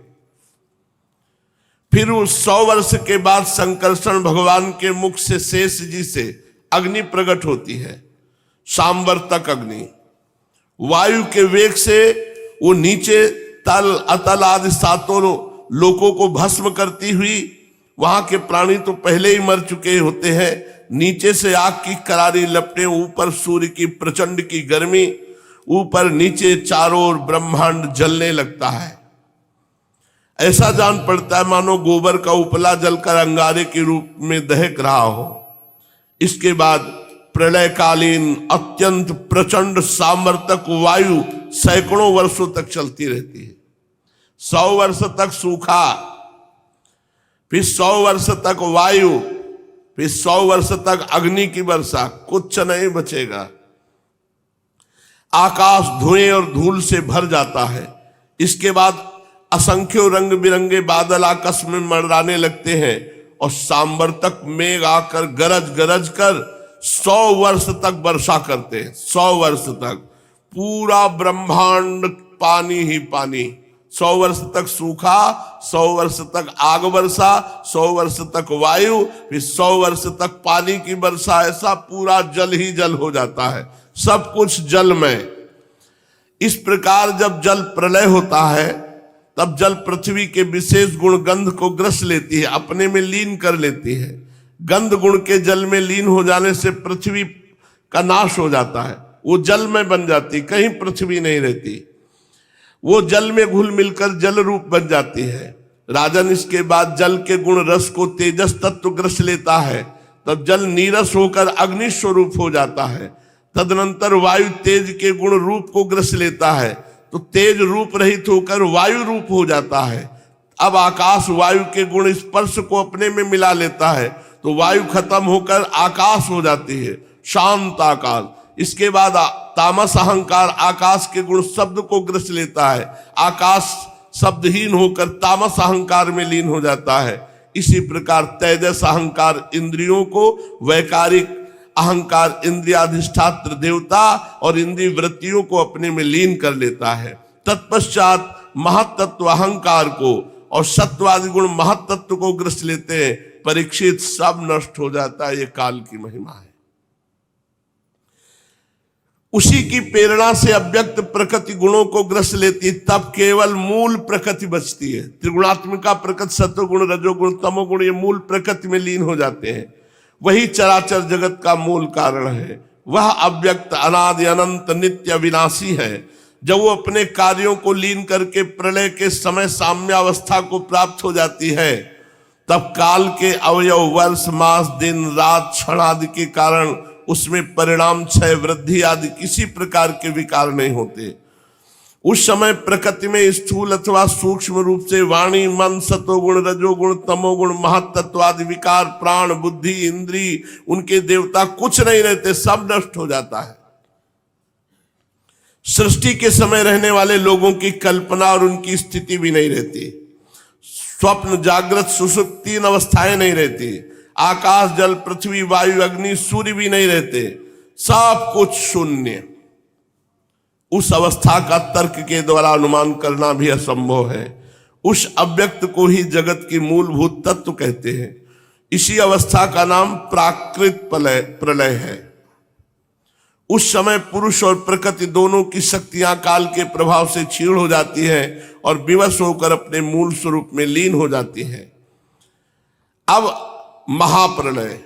Speaker 1: फिर उस 100 वर्ष के बाद संकर्षण भगवान के मुख से शेष जी से अग्नि प्रकट होती है, सांवर्तक अग्नि। वायु के वेग से वो नीचे तल, अतल आदि 7 लोकों को भस्म करती हुई, वहां के प्राणी तो पहले ही मर चुके होते हैं, नीचे से आग की करारी लपटें, ऊपर सूर्य की प्रचंड की गर्मी, ऊपर नीचे चारों ओर ब्रह्मांड जलने लगता है। ऐसा जान पड़ता है मानो गोबर का उपला जलकर अंगारे के रूप में दहक रहा हो। इसके बाद प्रलयकालीन अत्यंत प्रचंड सामर्थक वायु सैकड़ों वर्षों तक चलती रहती है। 100 वर्ष तक सूखा, फिर 100 वर्ष तक वायु, फिर 100 वर्ष तक अग्नि की वर्षा, कुछ नहीं बचेगा। आकाश धुएं और धूल से भर जाता है। इसके बाद असंख्यों रंग बिरंगे बादल आकाश में मंडराने लगते हैं और सांवर्तक मेघ आकर गरज गरज कर 100 वर्ष तक वर्षा करते हैं। 100 वर्ष तक पूरा ब्रह्मांड पानी ही पानी। 100 वर्ष तक सूखा, 100 वर्ष तक आग वर्षा, 100 वर्ष तक वायु, फिर 100 वर्ष तक पानी की वर्षा। ऐसा पूरा जल ही जल हो जाता है, सब कुछ जलमय। इस प्रकार जब जल प्रलय होता है तब जल पृथ्वी के विशेष गुण गंध को ग्रस लेती है, अपने में लीन कर लेती है। गंध गुण के जल में लीन हो जाने से पृथ्वी का नाश हो जाता है, वो जल में बन जाती, कहीं पृथ्वी नहीं रहती। वो जल में घुल मिलकर जल रूप बन जाती है। राजन, इसके बाद जल के गुण रस को तेजस तत्व ग्रस लेता है, तब जल नीरस होकर अग्नि स्वरूप हो जाता है। तदनंतर वायु तेज के गुण रूप को ग्रस लेता है, तो तेज रूप रहित होकर वायु रूप हो जाता है। अब आकाश वायु के गुण स्पर्श को अपने में मिला लेता है, तो वायु खत्म होकर आकाश हो जाती है, शांत आकाश। इसके बाद तामस अहंकार आकाश के गुण शब्द को ग्रस लेता है, आकाश शब्दहीन होकर तामस अहंकार में लीन हो जाता है। इसी प्रकार तेजस अहंकार इंद्रियों को, वैकारिक अहंकार इंद्रियाधिष्ठात्र देवता और इंद्रिय वृत्तियों को अपने में लीन कर लेता है। तत्पश्चात महत्त्व अहंकार को और सत्वादि गुण महत्त्व को ग्रस लेते हैं। परीक्षित, सब नष्ट हो जाता है, ये काल की महिमा है। उसी की प्रेरणा से अव्यक्त प्रकृति गुणों को ग्रस लेती, तब केवल मूल प्रकृति बचती है। त्रिगुणात्मिका प्रकृति, सत्वगुण, रजोगुण, तमोगुण, ये मूल प्रकृति में लीन हो जाते हैं। वही चराचर जगत का मूल कारण है। वह अव्यक्त, अनादि, अनंत, नित्य, विनाशी है। जब वो अपने कार्यों को लीन करके प्रलय के समय साम्यावस्था को प्राप्त हो जाती है, तब काल के अवयव, वर्ष, मास, दिन, रात, क्षण आदि के कारण उसमें परिणाम, क्षय, वृद्धि आदि किसी प्रकार के विकार नहीं होते। उस समय प्रकृति में स्थूल अथवा सूक्ष्म रूप से वाणी, मन, सतोगुण, रजोगुण, तमोगुण, महत्त्व आदि विकार, प्राण, बुद्धि, इंद्री, उनके देवता कुछ नहीं रहते, सब नष्ट हो जाता है। सृष्टि के समय रहने वाले लोगों की कल्पना और उनकी स्थिति भी नहीं रहती। स्वप्न, जागृत, सुषुप्त, तीन अवस्थाएं नहीं रहती। आकाश, जल, पृथ्वी, वायु, अग्नि, सूर्य भी नहीं रहते, सब कुछ शून्य। उस अवस्था का तर्क के द्वारा अनुमान करना भी असंभव है। उस अव्यक्त को ही जगत की मूलभूत तत्व कहते हैं। इसी अवस्था का नाम प्राकृत प्रलय है। उस समय पुरुष और प्रकृति दोनों की शक्तियां काल के प्रभाव से क्षीण हो जाती हैं और विवश होकर अपने मूल स्वरूप में लीन हो जाती हैं। अब महाप्रलय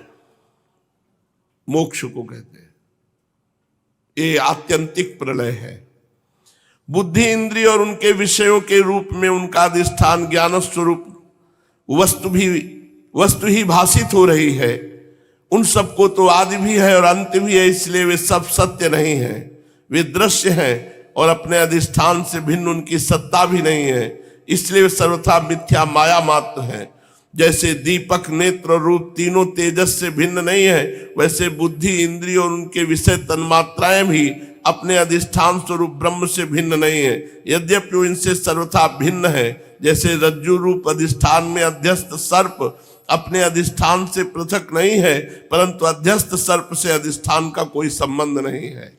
Speaker 1: मोक्ष को कहते हैं, ये आत्यंतिक प्रलय है। बुद्धि, इंद्रिय और उनके विषयों के रूप में उनका अधिष्ठान ज्ञान स्वरूप वस्तु ही भाषित हो रही है। उन सबको तो आदि भी है और अंत भी है, इसलिए वे सब सत्य नहीं है। वे दृश्य हैं और अपने अधिष्ठान से भिन्न उनकी सत्ता भी नहीं है, इसलिए वे सर्वथा मिथ्या माया मात्र है। जैसे दीपक, नेत्र और रूप तीनों तेजस से भिन्न नहीं है, वैसे बुद्धि, इंद्रिय और उनके विषय तन्मात्राएं भी अपने अधिष्ठान स्वरूप ब्रह्म से भिन्न नहीं है, यद्यपि वो इनसे सर्वथा भिन्न है। जैसे रज्जु रूप अधिष्ठान में अध्यस्त सर्प अपने अधिष्ठान से पृथक नहीं है, परंतु अध्यस्त सर्प से अधिष्ठान का कोई संबंध नहीं है।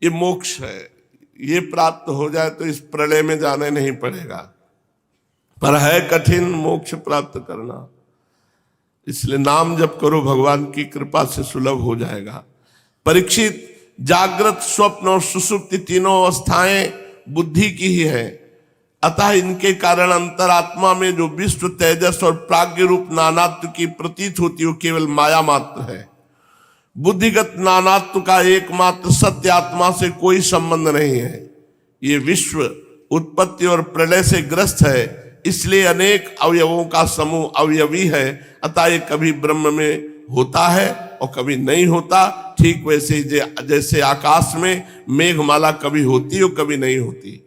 Speaker 1: ये मोक्ष है। ये प्राप्त हो जाए तो इस प्रलय में जाने नहीं पड़ेगा, पर है कठिन मोक्ष प्राप्त करना। इसलिए नाम जप करो, भगवान की कृपा से सुलभ हो जाएगा। परीक्षित, जागृत, स्वप्न और सुषुप्ति तीनों अवस्थाएं बुद्धि की ही है। अतः इनके कारण अंतरात्मा में जो विश्व, तेजस और प्राज्ञ रूप नानात्व की प्रतीत होती है, वो केवल माया मात्र है। बुद्धिगत नानात्व का एकमात्र सत्य आत्मा से कोई संबंध नहीं है। ये विश्व उत्पत्ति और प्रलय से ग्रस्त है, इसलिए अनेक अवयवों का समूह अवयवी है। अतः ये कभी ब्रह्म में होता है और कभी नहीं होता। ठीक वैसे ही जैसे आकाश में मेघमाला कभी होती है और कभी नहीं होती।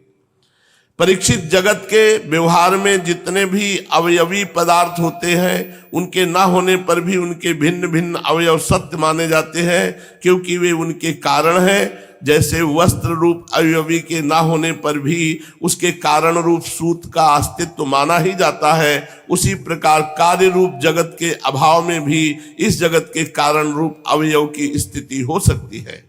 Speaker 1: परीक्षित, जगत के व्यवहार में जितने भी अवयवी पदार्थ होते हैं, उनके ना होने पर भी उनके भिन्न भिन्न अवयव सत्य माने जाते हैं, क्योंकि वे उनके कारण हैं। जैसे वस्त्र रूप अवयवी के ना होने पर भी उसके कारण रूप सूत का अस्तित्व माना ही जाता है, उसी प्रकार कार्य रूप जगत के अभाव में भी इस जगत के कारण रूप अवयव की स्थिति हो सकती है।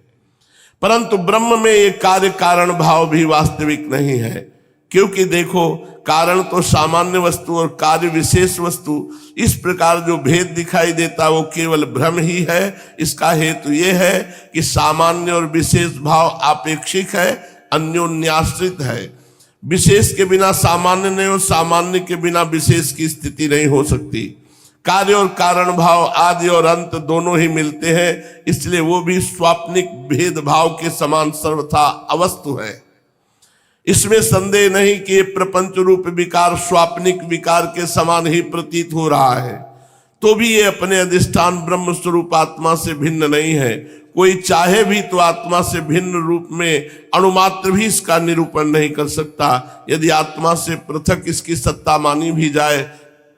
Speaker 1: परंतु ब्रह्म में ये कार्य कारण भाव भी वास्तविक नहीं है, क्योंकि देखो, कारण तो सामान्य वस्तु और कार्य विशेष वस्तु, इस प्रकार जो भेद दिखाई देता वो केवल भ्रम ही है। इसका हेतु ये है कि सामान्य और विशेष भाव आपेक्षिक है, अन्योन्याश्रित है। विशेष के बिना सामान्य नहीं और सामान्य के बिना विशेष की स्थिति नहीं हो सकती। कार्य और कारण भाव, आदि और अंत दोनों ही मिलते हैं, इसलिए वो भी स्वाप्निक भेदभाव के समान सर्वथा अवस्तु है। इसमें संदेह नहीं कि प्रपंच रूप विकार स्वाप्निक विकार के समान ही प्रतीत हो रहा है, तो भी ये अपने अधिष्ठान ब्रह्म स्वरूप आत्मा से भिन्न नहीं है। कोई चाहे भी तो आत्मा से भिन्न रूप में अणुमात्र भी इसका निरूपण नहीं कर सकता। यदि आत्मा से पृथक इसकी सत्ता मानी भी जाए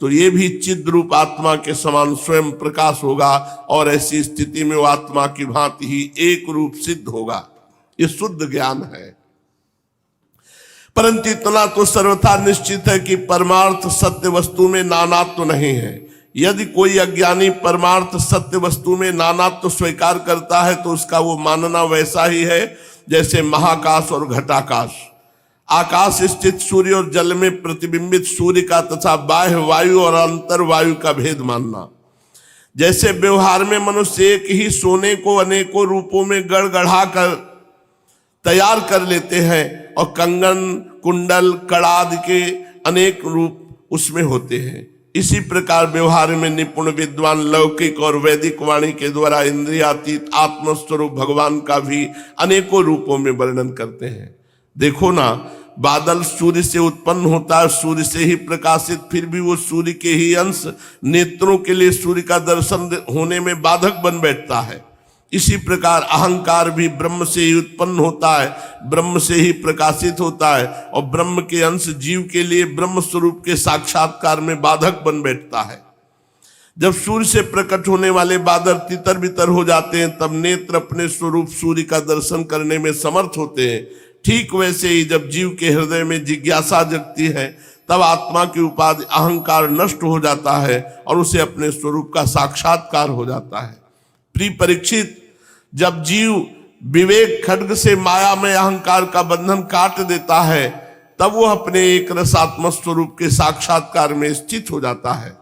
Speaker 1: तो ये भी चिद रूप आत्मा के समान स्वयं प्रकाश होगा और ऐसी स्थिति में वो आत्मा की भांति ही एक रूप सिद्ध होगा। ये शुद्ध ज्ञान है। परंतु इतना तो सर्वथा निश्चित है कि परमार्थ सत्य वस्तु में नानात्व नहीं है। यदि कोई अज्ञानी परमार्थ सत्य वस्तु में नानात्व स्वीकार करता है तो उसका वो मानना वैसा ही है जैसे महाकाश और घटाकाश, आकाश स्थित सूर्य और जल में प्रतिबिंबित सूर्य का तथा बाह्य वायु और अंतर वायु का भेद मानना। जैसे व्यवहार में मनुष्य एक ही सोने को अनेकों रूपों में गढ़ा कर तैयार कर लेते हैं और कंगन कुंडल कड़ा आदि के अनेक रूप उसमें होते हैं, इसी प्रकार व्यवहार में निपुण विद्वान लौकिक और वैदिक वाणी के द्वारा इंद्रियातीत आत्मस्वरूप भगवान का भी अनेकों रूपों में वर्णन करते हैं। देखो ना, बादल सूर्य से उत्पन्न होता है, सूर्य से ही प्रकाशित, फिर भी वो सूर्य के ही अंश नेत्रों के लिए सूर्य का दर्शन होने में बाधक बन बैठता है। इसी प्रकार अहंकार भी ब्रह्म से ही उत्पन्न होता है, ब्रह्म से ही प्रकाशित होता है और ब्रह्म के अंश जीव के लिए ब्रह्म स्वरूप के साक्षात्कार में बाधक बन बैठता है। जब सूर्य से प्रकट होने वाले बादल तितर बितर हो जाते हैं तब नेत्र अपने स्वरूप सूर्य का दर्शन करने में समर्थ होते हैं। ठीक वैसे ही जब जीव के हृदय में जिज्ञासा जगती है तब आत्मा की उपाधि अहंकार नष्ट हो जाता है और उसे अपने स्वरूप का साक्षात्कार हो जाता है। प्रिय परीक्षित, जब जीव विवेक खड्ग से माया में अहंकार का बंधन काट देता है तब वो अपने एक रसात्मक स्वरूप के साक्षात्कार में स्थित हो जाता है।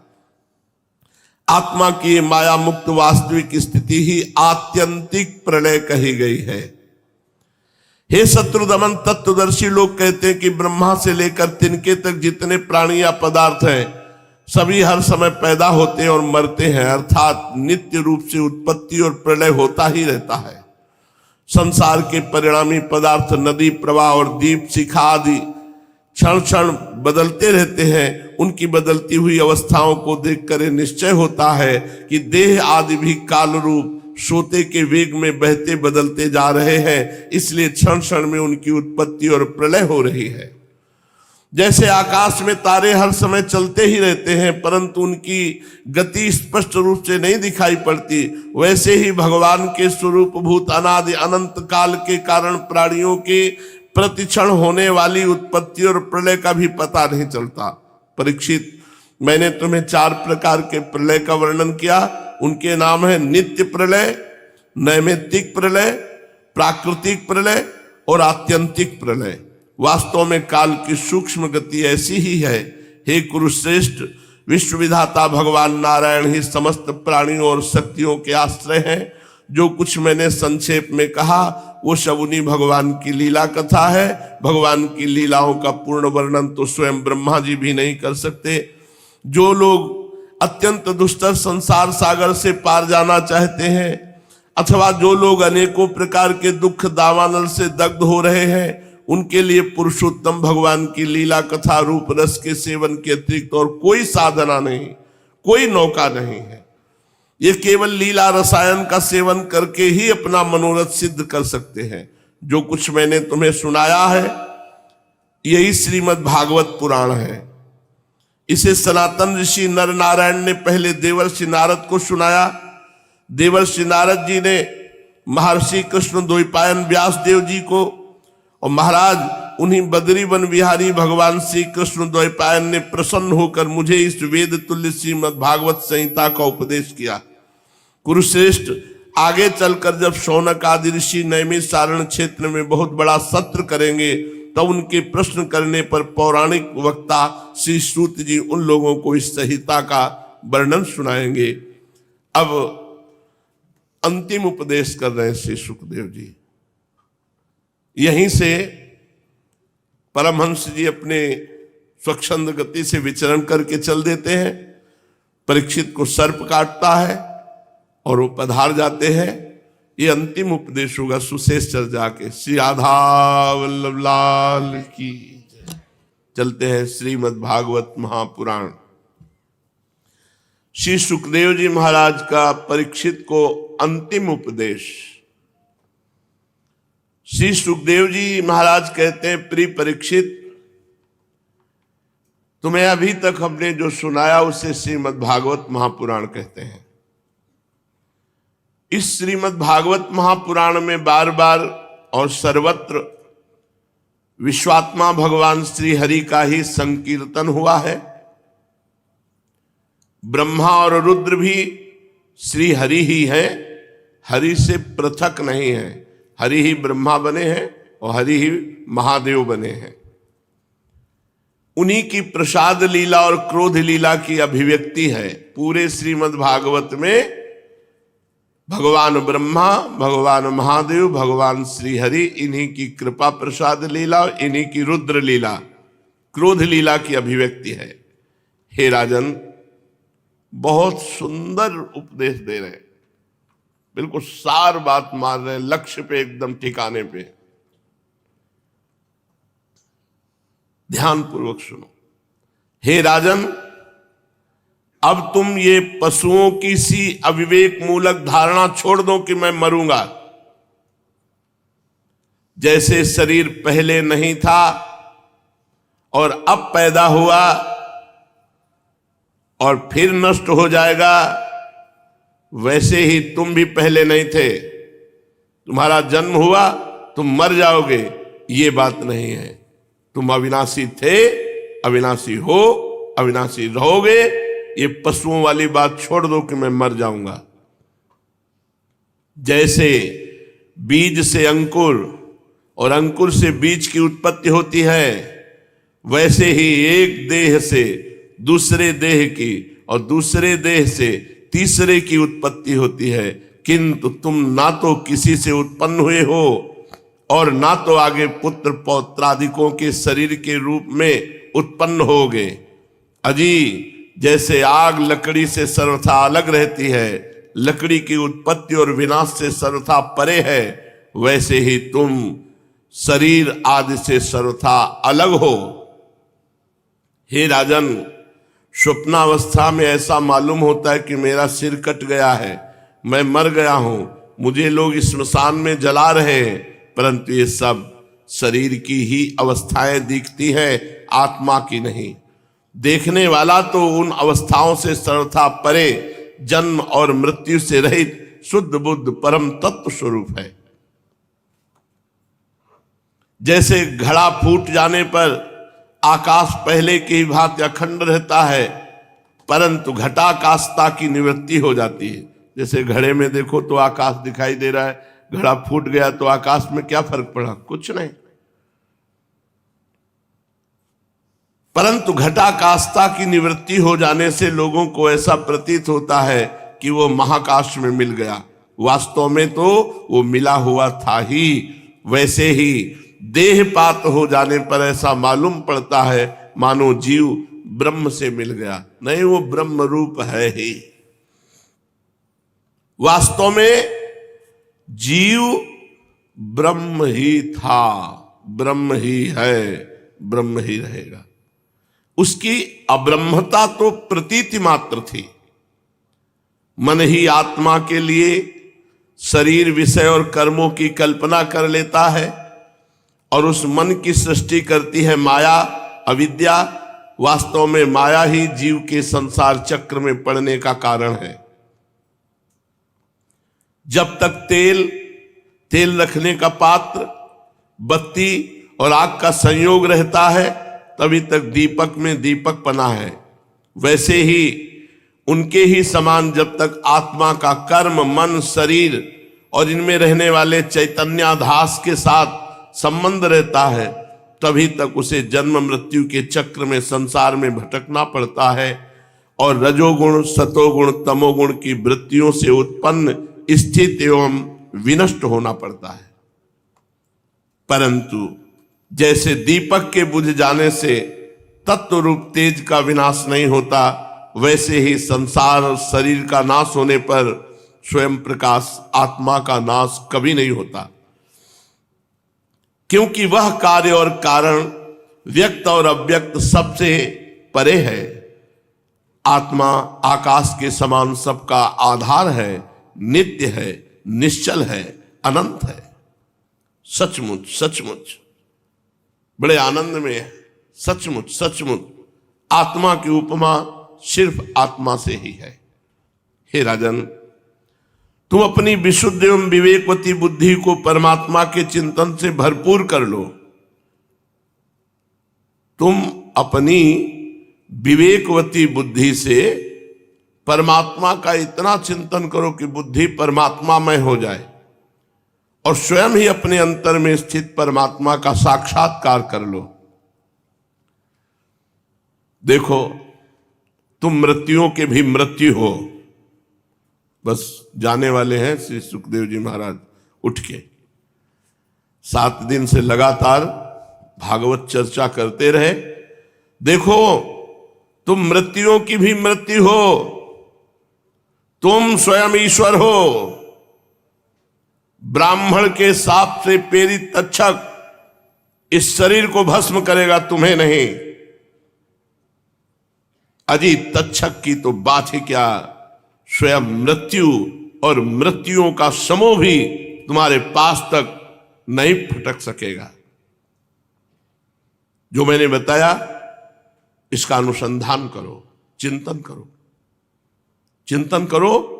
Speaker 1: आत्मा की माया मुक्त वास्तविक स्थिति ही आत्यंतिक प्रलय कही गई है। हे शत्रुदमन, तत्वदर्शी लोग कहते हैं कि ब्रह्मा से लेकर तिनके तक जितने प्राणी या पदार्थ हैं सभी हर समय पैदा होते हैं और मरते हैं, अर्थात नित्य रूप से उत्पत्ति और प्रलय होता ही रहता है। संसार के परिणामी पदार्थ नदी प्रवाह और दीप शिखा आदि क्षण क्षण बदलते रहते हैं। उनकी बदलती हुई अवस्थाओं को देखकर निश्चय होता है कि देह आदि भी काल रूप सोते के वेग में बहते बदलते जा रहे हैं, इसलिए क्षण क्षण में उनकी उत्पत्ति और प्रलय हो रही है। जैसे आकाश में तारे हर समय चलते ही रहते हैं परंतु उनकी गति स्पष्ट रूप से नहीं दिखाई पड़ती, वैसे ही भगवान के स्वरूप भूत अनादि अनंत काल के कारण प्राणियों के प्रतिक्षण होने वाली उत्पत्ति और प्रलय का भी पता नहीं चलता। परीक्षित, मैंने तुम्हें 4 प्रकार के प्रलय का वर्णन किया। उनके नाम है नित्य प्रलय, नैमित्तिक प्रलय, प्राकृतिक प्रलय और आत्यंतिक प्रलय। वास्तव में काल की सूक्ष्म गति ऐसी ही है। हे कुरुश्रेष्ठ, विश्व विधाता भगवान नारायण ही समस्त प्राणियों और शक्तियों के आश्रय हैं। जो कुछ मैंने संक्षेप में कहा वो सब उन्हीं भगवान की लीला कथा है। भगवान की लीलाओं का पूर्ण वर्णन तो स्वयं ब्रह्मा जी भी नहीं कर सकते। जो लोग अत्यंत दुष्टर संसार सागर से पार जाना चाहते हैं अथवा जो लोग अनेकों प्रकार के दुख दावानल से दग्ध हो रहे हैं उनके लिए पुरुषोत्तम भगवान की लीला कथा रूप रस के सेवन के अतिरिक्त और कोई साधना नहीं, कोई नौका नहीं है। ये केवल लीला रसायन का सेवन करके ही अपना मनोरथ सिद्ध कर सकते हैं। जो कुछ मैंने तुम्हें सुनाया है यही श्रीमद् भागवत पुराण है। इसे सनातन ऋषि नर नारायण ने पहले देवर्षि नारद को सुनाया। देवर्षि नारद जी ने महर्षि कृष्ण द्वैपायन व्यास देव जी को और महाराज उन्हीं बद्री वन बिहारी भगवान श्री कृष्ण द्वैपायन ने प्रसन्न होकर मुझे इस वेद तुल्य श्रीमद् भागवत संहिता का उपदेश किया। कुरुश्रेष्ठ, आगे चलकर जब शौनक आदि ऋषि नैमिषारण्य क्षेत्र में बहुत बड़ा सत्र करेंगे तब उनके प्रश्न करने पर पौराणिक वक्ता श्री सूत जी उन लोगों को इस संहिता का वर्णन सुनाएंगे। अब अंतिम उपदेश कर रहे हैं श्री सुखदेव जी। यहीं से परमहंस जी अपने स्वच्छंद गति से विचरण करके चल देते हैं। परीक्षित को सर्प काटता है और वो पधार जाते हैं। ये अंतिम उपदेश होगा सुशेष चर्चा के। श्री राधा वल्लभ लाल की जय। चलते हैं श्रीमद् भागवत महापुराण। श्री सुखदेव जी महाराज का परीक्षित को अंतिम उपदेश। श्री सुखदेव जी महाराज कहते हैं, प्रिय परीक्षित, तुम्हें अभी तक हमने जो सुनाया उसे श्रीमद् भागवत महापुराण कहते हैं। इस श्रीमद् भागवत महापुराण में बार बार और सर्वत्र विश्वात्मा भगवान श्री हरि का ही संकीर्तन हुआ है। ब्रह्मा और रुद्र भी श्री हरि ही है, हरि से पृथक नहीं है। हरि ही ब्रह्मा बने हैं और हरि ही महादेव बने हैं। उन्हीं की प्रसाद लीला और क्रोध लीला की अभिव्यक्ति है पूरे श्रीमद् भागवत में। भगवान ब्रह्मा, भगवान महादेव, भगवान श्री हरि, इन्हीं की कृपा प्रसाद लीला और इन्हीं की रुद्र लीला, क्रोध लीला की अभिव्यक्ति है। हे राजन, बहुत सुंदर उपदेश दे रहे हैं, बिल्कुल सार बात मार रहे हैं, लक्ष्य पे एकदम ठिकाने पे। ध्यान पूर्वक सुनो। हे राजन, अब तुम ये पशुओं की सी अविवेक मूलक धारणा छोड़ दो कि मैं मरूंगा। जैसे शरीर पहले नहीं था और अब पैदा हुआ और फिर नष्ट हो जाएगा, वैसे ही तुम भी पहले नहीं थे। तुम्हारा जन्म हुआ, तुम मर जाओगे, ये बात नहीं है। तुम अविनाशी थे, अविनाशी हो, अविनाशी रहोगे। ये पशुओं वाली बात छोड़ दो कि मैं मर जाऊंगा। जैसे बीज से अंकुर और अंकुर से बीज की उत्पत्ति होती है, वैसे ही एक देह से दूसरे देह की और दूसरे देह से तीसरे की उत्पत्ति होती है। किंतु तुम ना तो किसी से उत्पन्न हुए हो और ना तो आगे पुत्र पौत्रादिकों के शरीर के रूप में उत्पन्न होगे। अजी, जैसे आग लकड़ी से सर्वथा अलग रहती है, लकड़ी की उत्पत्ति और विनाश से सर्वथा परे है, वैसे ही तुम शरीर आदि से सर्वथा अलग हो। हे राजन, स्वप्नावस्था में ऐसा मालूम होता है कि मेरा सिर कट गया है, मैं मर गया हूं, मुझे लोग स्मशान में जला रहे हैं, परंतु ये सब शरीर की ही अवस्थाएं दिखती हैं, आत्मा की नहीं। देखने वाला तो उन अवस्थाओं से सर्वथा परे, जन्म और मृत्यु से रहित शुद्ध बुद्ध परम तत्व स्वरूप है। जैसे घड़ा फूट जाने पर आकाश पहले की भांति अखंड रहता है, परंतु घटाकाशता की निवृत्ति हो जाती है। जैसे घड़े में देखो तो आकाश दिखाई दे रहा है, घड़ा फूट गया तो आकाश में क्या फर्क पड़ा? कुछ नहीं। परंतु घटाकाशता की निवृत्ति हो जाने से लोगों को ऐसा प्रतीत होता है कि वो महाकाश में मिल गया। वास्तव में तो वो मिला हुआ था ही। वैसे ही देहपात हो जाने पर ऐसा मालूम पड़ता है मानो जीव ब्रह्म से मिल गया। नहीं, वो ब्रह्म रूप है ही। वास्तव में जीव ब्रह्म ही था, ब्रह्म ही है, ब्रह्म ही रहेगा। उसकी अब्रह्मता तो प्रतीति मात्र थी। मन ही आत्मा के लिए शरीर, विषय और कर्मों की कल्पना कर लेता है और उस मन की सृष्टि करती है माया, अविद्या। वास्तव में माया ही जीव के संसार चक्र में पड़ने का कारण है। जब तक तेल रखने का पात्र, बत्ती और आग का संयोग रहता है, तभी तक दीपक में दीपक पना है। वैसे ही उनके ही समान जब तक आत्मा का कर्म, मन, शरीर और इनमें रहने वाले चैतन्याधास के साथ संबंध रहता है, तभी तक उसे जन्म मृत्यु के चक्र में संसार में भटकना पड़ता है और रजोगुण, सतोगुण, तमोगुण की वृत्तियों से उत्पन्न स्थित एवं विनष्ट होना पड़ता है। परंतु जैसे दीपक के बुझ जाने से तत्व रूप तेज का विनाश नहीं होता, वैसे ही संसार और शरीर का नाश होने पर स्वयं प्रकाश आत्मा का नाश कभी नहीं होता। क्योंकि वह कार्य और कारण, व्यक्त और अव्यक्त सबसे परे है। आत्मा आकाश के समान सबका आधार है, नित्य है, निश्चल है, अनंत है। सचमुच सचमुच बड़े आनंद में है। सचमुच सचमुच आत्मा की उपमा सिर्फ आत्मा से ही है। हे राजन, तुम अपनी विशुद्ध एवं विवेकवती बुद्धि को परमात्मा के चिंतन से भरपूर कर लो। तुम अपनी विवेकवती बुद्धि से परमात्मा का इतना चिंतन करो कि बुद्धि परमात्मामय हो जाए और स्वयं ही अपने अंतर में स्थित परमात्मा का साक्षात्कार कर लो। देखो, तुम मृत्युओं के भी मृत्यु हो। बस जाने वाले हैं श्री सुखदेव जी महाराज उठ के। 7 दिन से लगातार भागवत चर्चा करते रहे। देखो, तुम मृत्युओं की भी मृत्यु हो, तुम स्वयं ईश्वर हो। ब्राह्मण के साप से प्रेरित तक्षक इस शरीर को भस्म करेगा, तुम्हें नहीं। अजी तक्षक की तो बात ही क्या, स्वयं मृत्यु और मृत्युओं का समूह भी तुम्हारे पास तक नहीं फटक सकेगा। जो मैंने बताया इसका अनुसंधान करो, चिंतन करो, चिंतन करो।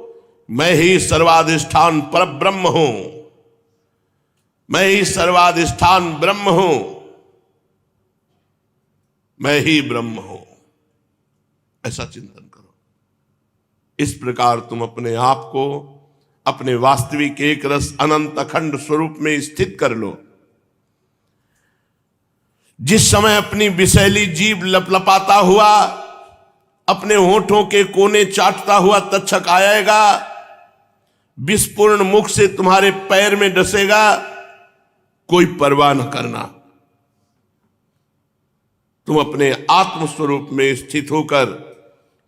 Speaker 1: मैं ही सर्वाधिष्ठान परब्रह्म हूं, मैं ही सर्वाधिष्ठान ब्रह्म हूं, मैं ही ब्रह्म हूं। ऐसा चिंतन करो। इस प्रकार तुम अपने आप को अपने वास्तविक एक रस अनंत अखंड स्वरूप में स्थित कर लो। जिस समय अपनी विषैली जीभ लपलपाता हुआ अपने होठों के कोने चाटता हुआ तक्षक आएगा, विस्फूर्ण मुख से तुम्हारे पैर में डसेगा, कोई परवाह न करना। तुम अपने आत्म स्वरूप में स्थित होकर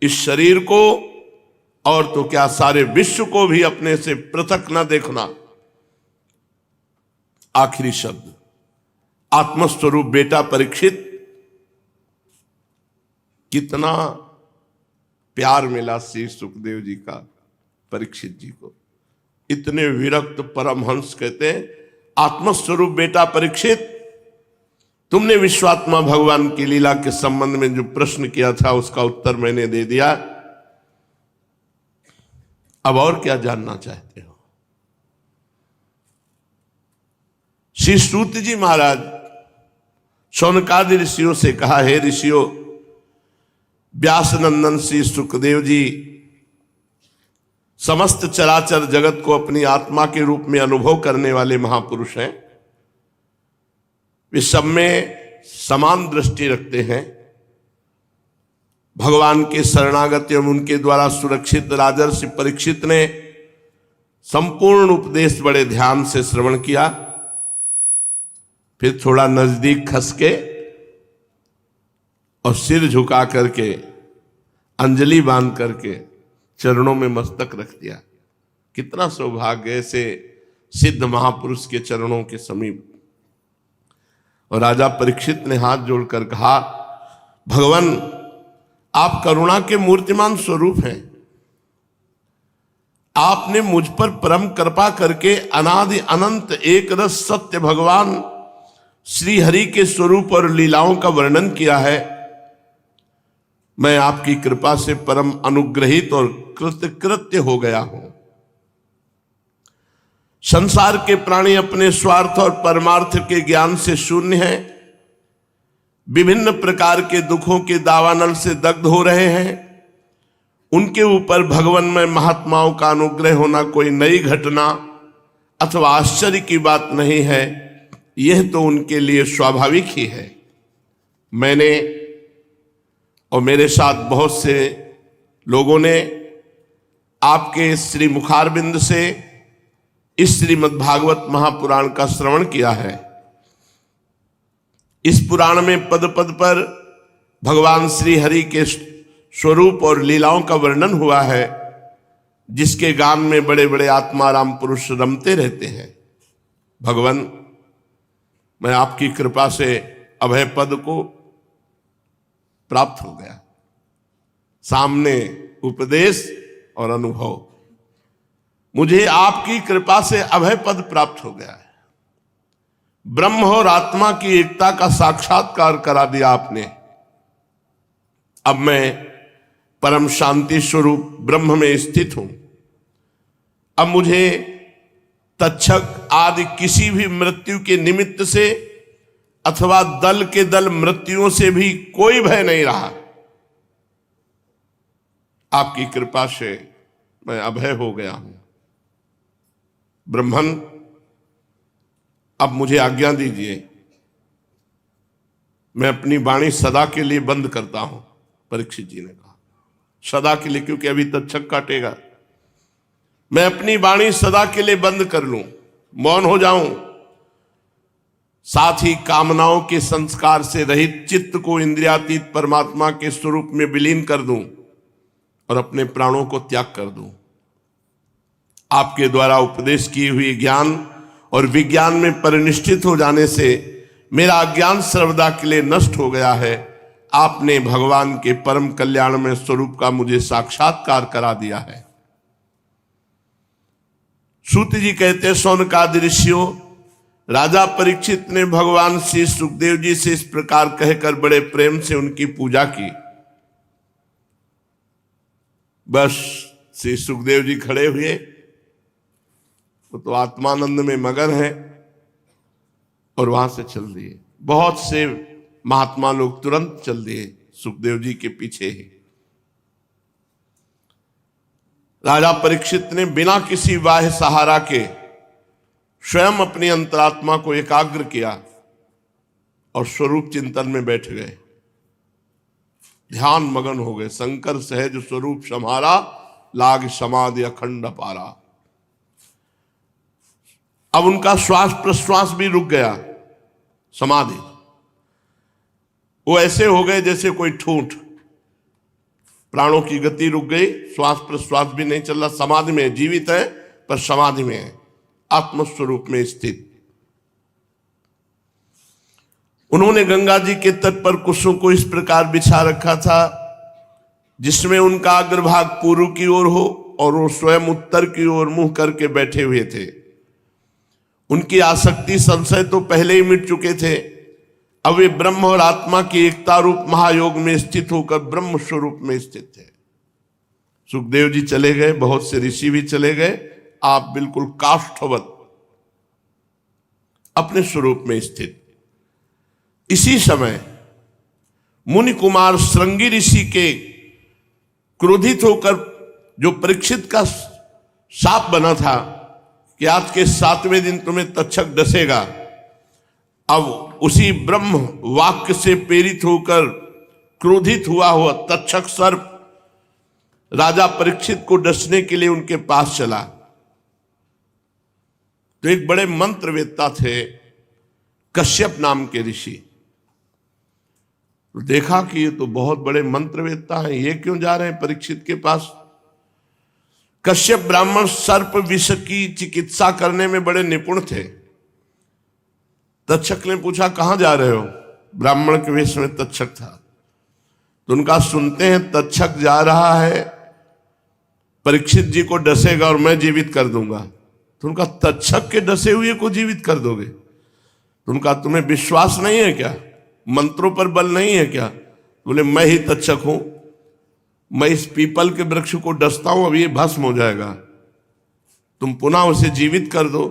Speaker 1: इस शरीर को और तो क्या सारे विश्व को भी अपने से पृथक न देखना। आखिरी शब्द, आत्मस्वरूप बेटा परीक्षित। कितना प्यार मिला श्री सुखदेव जी का परीक्षित जी को। इतने विरक्त परमहंस कहते हैं, आत्मस्वरूप बेटा परीक्षित, तुमने विश्वात्मा भगवान की लीला के संबंध में जो प्रश्न किया था उसका उत्तर मैंने दे दिया। अब और क्या जानना चाहते हो? श्री सूत जी महाराज शौनकादि ऋषियों से कहा, हे ऋषियों, व्यास नंदन श्री सुखदेव जी समस्त चराचर जगत को अपनी आत्मा के रूप में अनुभव करने वाले महापुरुष हैं। वे सब में समान दृष्टि रखते हैं। भगवान के शरणागत एवं उनके द्वारा सुरक्षित राजर्षि परीक्षित ने संपूर्ण उपदेश बड़े ध्यान से श्रवण किया। फिर थोड़ा नजदीक खस के और सिर झुका करके अंजलि बांध करके चरणों में मस्तक रख दिया। कितना सौभाग्य ऐसे सिद्ध महापुरुष के चरणों के समीप। और राजा परीक्षित ने हाथ जोड़कर कहा, भगवान, आप करुणा के मूर्तिमान स्वरूप हैं। आपने मुझ पर परम कृपा करके अनादि अनंत एक रस सत्य भगवान श्री हरि के स्वरूप और लीलाओं का वर्णन किया है। मैं आपकी कृपा से परम अनुग्रहित और कृतकृत्य हो गया हूं। संसार के प्राणी अपने स्वार्थ और परमार्थ के ज्ञान से शून्य हैं, विभिन्न प्रकार के दुखों के दावानल से दग्ध हो रहे हैं। उनके ऊपर भगवानमय महात्माओं का अनुग्रह होना कोई नई घटना अथवा आश्चर्य की बात नहीं है, यह तो उनके लिए स्वाभाविक ही है। मैंने और मेरे साथ बहुत से लोगों ने आपके श्री मुखारबिंद से इस श्रीमद्भागवत महापुराण का श्रवण किया है। इस पुराण में पद पद पर भगवान श्री हरि के स्वरूप और लीलाओं का वर्णन हुआ है, जिसके गान में बड़े बड़े आत्माराम पुरुष रमते रहते हैं। भगवान, मैं आपकी कृपा से अभय पद को प्राप्त हो गया। सामने उपदेश और अनुभव, मुझे आपकी कृपा से अभय पद प्राप्त हो गया है। ब्रह्म और आत्मा की एकता का साक्षात्कार करा दिया आपने। अब मैं परम शांति स्वरूप ब्रह्म में स्थित हूं। अब मुझे तक्षक आदि किसी भी मृत्यु के निमित्त से अथवा दल के दल मृत्युओं से भी कोई भय नहीं रहा। आपकी कृपा से मैं अभय हो गया हूं। ब्रह्मन, अब मुझे आज्ञा दीजिए, मैं अपनी वाणी सदा के लिए बंद करता हूं। परीक्षित जी ने कहा सदा के लिए, क्योंकि अभी तक्षक काटेगा। मैं अपनी वाणी सदा के लिए बंद कर लूं, मौन हो जाऊं, साथ ही कामनाओं के संस्कार से रहित चित्त को इंद्रियातीत परमात्मा के स्वरूप में विलीन कर दूं और अपने प्राणों को त्याग कर दूं। आपके द्वारा उपदेश की हुई ज्ञान और विज्ञान में परिनिष्ठित हो जाने से मेरा अज्ञान सर्वदा के लिए नष्ट हो गया है। आपने भगवान के परम कल्याण में स्वरूप का मुझे साक्षात्कार करा दिया है। सूत जी कहते, शौनकादि ऋषियों, राजा परीक्षित ने भगवान श्री सुखदेव जी से इस प्रकार कहकर बड़े प्रेम से उनकी पूजा की। बस श्री सुखदेव जी खड़े हुए, वो तो आत्मानंद में मगन है और वहां से चल दिए। बहुत से महात्मा लोग तुरंत चल दिए सुखदेव जी के पीछे ही। राजा परीक्षित ने बिना किसी बाह्य सहारा के स्वयं अपनी अंतरात्मा को एकाग्र किया और स्वरूप चिंतन में बैठ गए। ध्यान मगन हो गए। शंकर सहज स्वरूप सम्हारा, लाग समाधि अखंड पारा। अब उनका श्वास प्रश्वास भी रुक गया। समाधि, वो ऐसे हो गए जैसे कोई ठूंठ। प्राणों की गति रुक गई, श्वास प्रश्वास भी नहीं चल रहा। समाधि में, जीवित है पर समाधि में है, आत्मस्वरूप में स्थित। उन्होंने गंगा जी के तट पर कुशों को इस प्रकार बिछा रखा था जिसमें उनका अग्रभाग पूर्व की ओर हो और वो स्वयं उत्तर की ओर मुंह करके बैठे हुए थे। उनकी आसक्ति संशय तो पहले ही मिट चुके थे। अब वे ब्रह्म और आत्मा की एकता रूप महायोग में स्थित होकर ब्रह्म स्वरूप में स्थित थे। सुखदेव जी चले गए, बहुत से ऋषि भी चले गए। आप बिल्कुल काष्ठवत अपने स्वरूप में स्थित। इसी समय मुनि कुमार श्रृंगी ऋषि के क्रोधित होकर, जो परीक्षित का शाप बना था कि आज के 7वें दिन तुम्हें तक्षक डसेगा, अब उसी ब्रह्म वाक्य से प्रेरित होकर क्रोधित हुआ तक्षक सर्प राजा परीक्षित को डसने के लिए उनके पास चला। तो एक बड़े मंत्रवेत्ता थे, कश्यप नाम के ऋषि। तो देखा कि ये तो बहुत बड़े मंत्रवेत्ता हैं, ये क्यों जा रहे हैं परीक्षित के पास। कश्यप ब्राह्मण सर्प विष की चिकित्सा करने में बड़े निपुण थे। तक्षक ने पूछा, कहां जा रहे हो? ब्राह्मण के वेश में तक्षक था। तो उनका सुनते हैं तक्षक जा रहा है, परीक्षित जी को डसेगा और मैं जीवित कर दूंगा। तो उनका, तक्षक के डसे हुए को जीवित कर दोगे? तो उनका, तुम्हें विश्वास नहीं है क्या? मंत्रों पर बल नहीं है क्या? बोले, मैं ही तक्षक हूं, मैं इस पीपल के वृक्ष को डसता हूं, अब ये भस्म हो जाएगा, तुम पुनः उसे जीवित कर दो।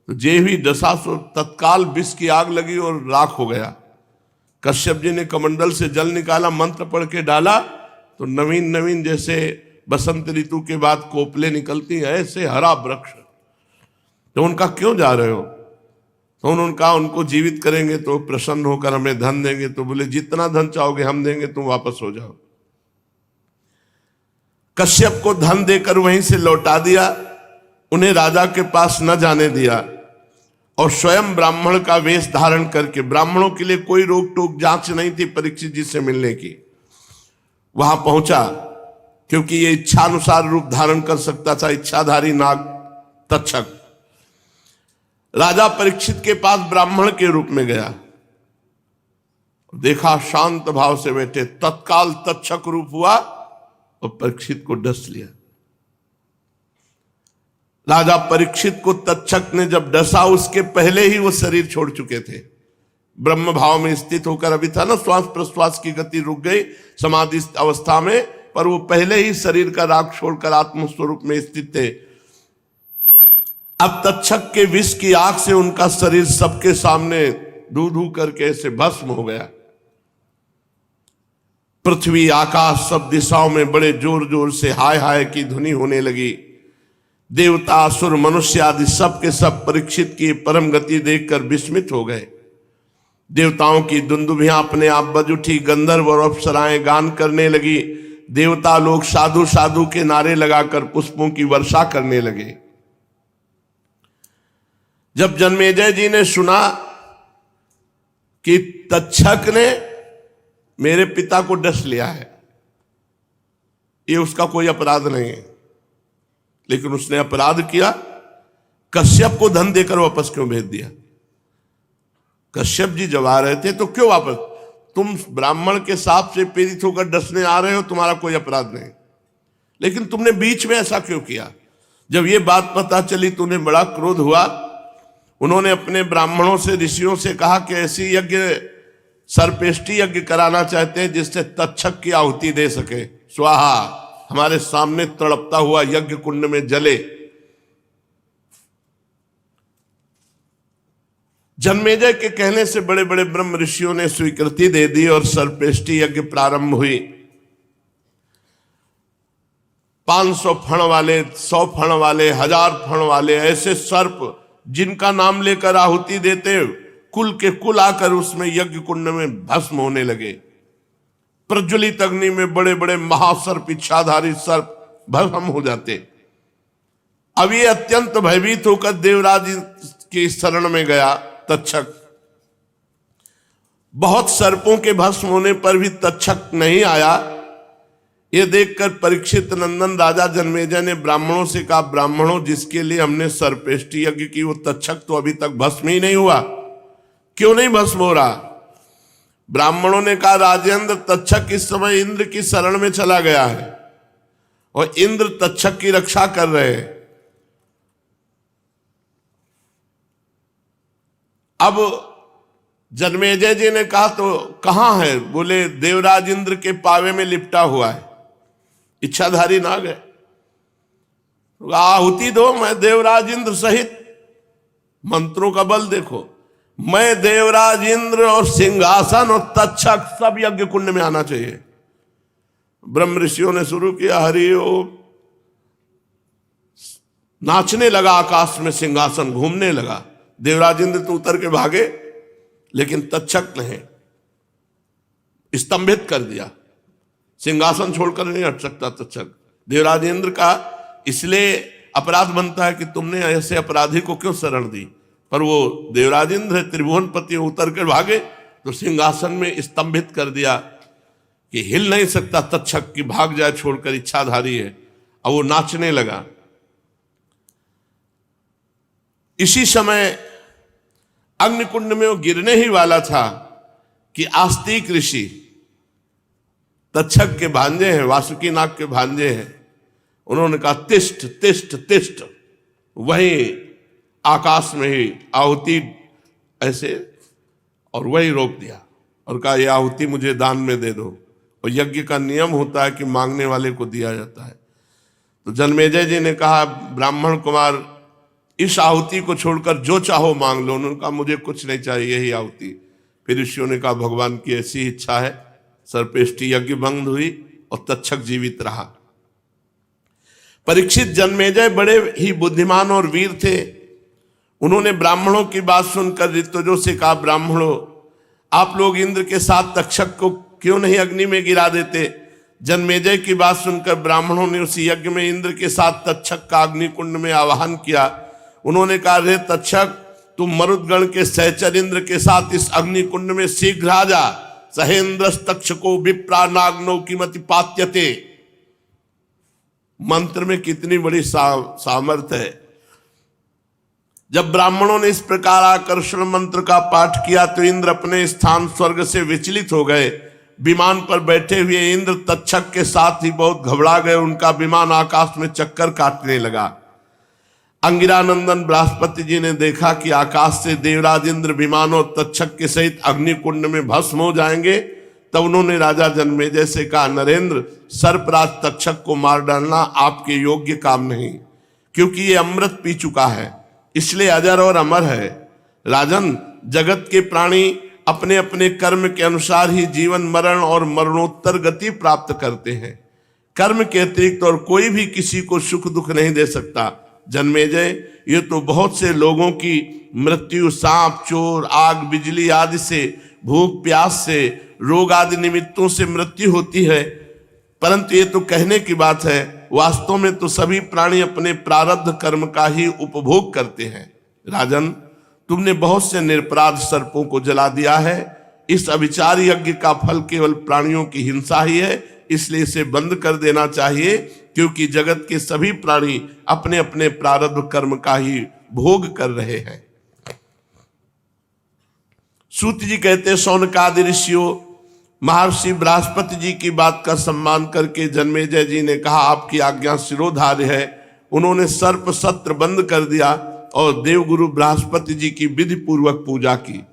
Speaker 1: तो जे भी डसा सो तत्काल विष की आग लगी और राख हो गया। कश्यप जी ने कमंडल से जल निकाला, मंत्र पढ़ के डाला, तो नवीन नवीन जैसे बसंत ऋतु के बाद कोपले निकलती हैं, ऐसे हरा वृक्ष। तो उनका, क्यों जा रहे हो? तो उन्होंने कहा, उनको जीवित करेंगे तो प्रसन्न होकर हमें धन देंगे। तो बोले, जितना धन चाहोगे हम देंगे, तुम वापस हो जाओ। कश्यप को धन देकर वहीं से लौटा दिया, उन्हें राजा के पास न जाने दिया और स्वयं ब्राह्मण का वेश धारण करके, ब्राह्मणों के लिए कोई रोक टोक जांच नहीं थी परीक्षित जी से मिलने की, वहां पहुंचा क्योंकि ये इच्छानुसार रूप धारण कर सकता था, इच्छाधारी नाग तक्षक। राजा परीक्षित के पास ब्राह्मण के रूप में गया, देखा शांत भाव से बैठे, तत्काल तक्षक रूप हुआ और परीक्षित को डस लिया। राजा परीक्षित को तक्षक ने जब डसा, उसके पहले ही वो शरीर छोड़ चुके थे। ब्रह्म भाव में स्थित होकर, अभी था ना श्वास प्रश्वास की गति रुक गई समाधि अवस्था में, पर वो पहले ही शरीर का राग छोड़कर आत्मस्वरूप में स्थित थे। अब तक्षक के विष की आग से उनका शरीर सबके सामने धू धू करके ऐसे भस्म हो गया। पृथ्वी आकाश सब दिशाओं में बड़े जोर जोर से हाय हाय की ध्वनि होने लगी। देवता असुर मनुष्य आदि सब के सब परीक्षित की परम गति देखकर विस्मित हो गए। देवताओं की दुंदुभियां अपने आप बज उठी, गंधर्व और अप्सराएं गान करने लगी। देवता लोग साधु साधु के नारे लगाकर पुष्पों की वर्षा करने लगे। जब जन्मेजय जी ने सुना कि तक्षक ने मेरे पिता को डस लिया है, ये उसका कोई अपराध नहीं है, लेकिन उसने अपराध किया, कश्यप को धन देकर वापस क्यों भेज दिया? कश्यप जी जब आ रहे थे तो क्यों वापस? तुम ब्राह्मण के साप से पीड़ित होकर डसने आ रहे हो, तुम्हारा कोई अपराध नहीं, लेकिन तुमने बीच में ऐसा क्यों किया? जब ये बात पता चली तो उन्हें बड़ा क्रोध हुआ। उन्होंने अपने ब्राह्मणों से, ऋषियों से कहा कि ऐसी यज्ञ, सर्पेष्टि यज्ञ कराना चाहते हैं जिससे तक्षक की आहुति दे सके। स्वाहा, हमारे सामने तड़पता हुआ यज्ञ कुंड में जले। जन्मेजय के कहने से बड़े बड़े ब्रह्म ऋषियों ने स्वीकृति दे दी और सर्पेष्टि यज्ञ प्रारंभ हुई। 500 फण वाले, 100 फण वाले, 1000 फण वाले ऐसे सर्प जिनका नाम लेकर आहुति देते, कुल के कुल आकर उसमें यज्ञ कुंड में भस्म होने लगे। प्रज्वलित अग्नि में बड़े बड़े महासर्प, इच्छाधारी सर्प भस्म हो जाते। अब ये अत्यंत भयभीत होकर देवराज की शरण में गया तक्षक। बहुत सर्पों के भस्म होने पर भी तक्षक नहीं आया। ये देखकर परीक्षित नंदन राजा जन्मेजय ने ब्राह्मणों से कहा, ब्राह्मणों, जिसके लिए हमने सर्पेष्टि यज्ञ की वो तक्षक तो अभी तक भस्म ही नहीं हुआ, क्यों नहीं भस्म हो रहा? ब्राह्मणों ने कहा, राजेंद्र, तक्षक इस समय इंद्र की शरण में चला गया है और इंद्र तक्षक की रक्षा कर रहे हैं। अब जन्मेजय जी ने कहा, तो कहां है? बोले, देवराज इंद्र के पावे में लिपटा हुआ है। इच्छाधारी ना गए, आहुति दो, मैं देवराज इंद्र सहित, मंत्रों का बल देखो, मैं देवराज इंद्र और सिंहासन और तक्षक सब यज्ञ कुंड में आना चाहिए। ब्रह्म ऋषियों ने शुरू किया, हरि ओम। नाचने लगा आकाश में, सिंहासन घूमने लगा। देवराज इंद्र तो उतर के भागे, लेकिन तक्षक ने स्तंभित कर दिया। सिंहासन छोड़कर नहीं हट सकता तक्षक। देवराज इंद्र का इसलिए अपराध बनता है कि तुमने ऐसे अपराधी को क्यों शरण दी, पर वो देवराज इंद्र त्रिभुवनपति उतर कर भागे तो सिंहासन में स्तंभित कर दिया कि हिल नहीं सकता तक्षक की, भाग जाए छोड़कर, इच्छाधारी है। अब वो नाचने लगा। इसी समय अग्निकुंड में वो गिरने ही वाला था कि आस्तिक ऋषि, तक्षक के भांजे हैं, वासुकी नाग के भांजे हैं, उन्होंने कहा, तिष्ठ तिष्ठ तिष्ठ। वहीं आकाश में ही आहुति ऐसे, और वही रोक दिया और कहा, यह आहुति मुझे दान में दे दो। और यज्ञ का नियम होता है कि मांगने वाले को दिया जाता है। तो जन्मेजय जी ने कहा, ब्राह्मण कुमार, इस आहुति को छोड़कर जो चाहो मांग लो। उन्होंने कहा, मुझे कुछ नहीं चाहिए, यही आहुति। फिर ऋषियों ने कहा, भगवान की ऐसी इच्छा है। सर्पेष्टि यज्ञ भंग हुई और तक्षक जीवित रहा। परीक्षित जन्मेजय बड़े ही बुद्धिमान और वीर थे। उन्होंने ब्राह्मणों की बात सुनकर ऋतुजों से कहा, ब्राह्मणों, आप लोग इंद्र के साथ तक्षक को क्यों नहीं अग्नि में गिरा देते? जन्मेजय की बात सुनकर ब्राह्मणों ने उस यज्ञ में इंद्र के साथ तक्षक का अग्निकुंड में आवाहन किया। उन्होंने कहा, रे तक्षक, तुम मरुदगण के सहचर इंद्र के साथ इस अग्निकुंड में शीघ्र आ जा। सहेन्द्र तक्षको विप्रा नाग्नो कीमति पात्यते। मंत्र में कितनी बड़ी सामर्थ्य है। जब ब्राह्मणों ने इस प्रकार आकर्षण मंत्र का पाठ किया तो इंद्र अपने स्थान स्वर्ग से विचलित हो गए। विमान पर बैठे हुए इंद्र तक्षक के साथ ही बहुत घबरा गए। उनका विमान आकाश में चक्कर काटने लगा। अंगिरानंदन बृहस्पति जी ने देखा कि आकाश से देवराज इंद्र विमानों तक्षक के सहित अग्निकुंड में भस्म हो जाएंगे, तब उन्होंने राजा जनमेजय से कहा, नरेंद्र, सर्पराज तक्षक को मार डालना आपके योग्य काम नहीं, क्योंकि ये अमृत पी चुका है, इसलिए अजर और अमर है। राजन, जगत के प्राणी अपने अपने कर्म के अनुसार ही जीवन मरण और मरणोत्तर गति प्राप्त करते हैं। कर्म के अतिरिक्त और कोई भी किसी को सुख दुख नहीं दे सकता। जन्मेजय, ये तो बहुत से लोगों की मृत्यु सांप, चोर, आग, बिजली आदि से, भूख प्यास से, रोग आदि निमित्तों से मृत्यु होती है, परंतु ये तो कहने की बात है। वास्तव में तो सभी प्राणी अपने प्रारब्ध कर्म का ही उपभोग करते हैं। राजन, तुमने बहुत से निरपराध सर्पों को जला दिया है। इस अविचार यज्ञ का फल केवल प्राणियों की हिंसा ही है, इसलिए इसे बंद कर देना चाहिए, क्योंकि जगत के सभी प्राणी अपने अपने प्रारब्ध कर्म का ही भोग कर रहे हैं। सूत जी कहते, शौनकादि ऋषियों महर्षि बृहस्पति जी की बात का सम्मान करके जन्मेजय जी ने कहा, आपकी आज्ञा शिरोधार्य है। उन्होंने सर्प सत्र बंद कर दिया और देवगुरु बृहस्पति जी की विधि पूर्वक पूजा की।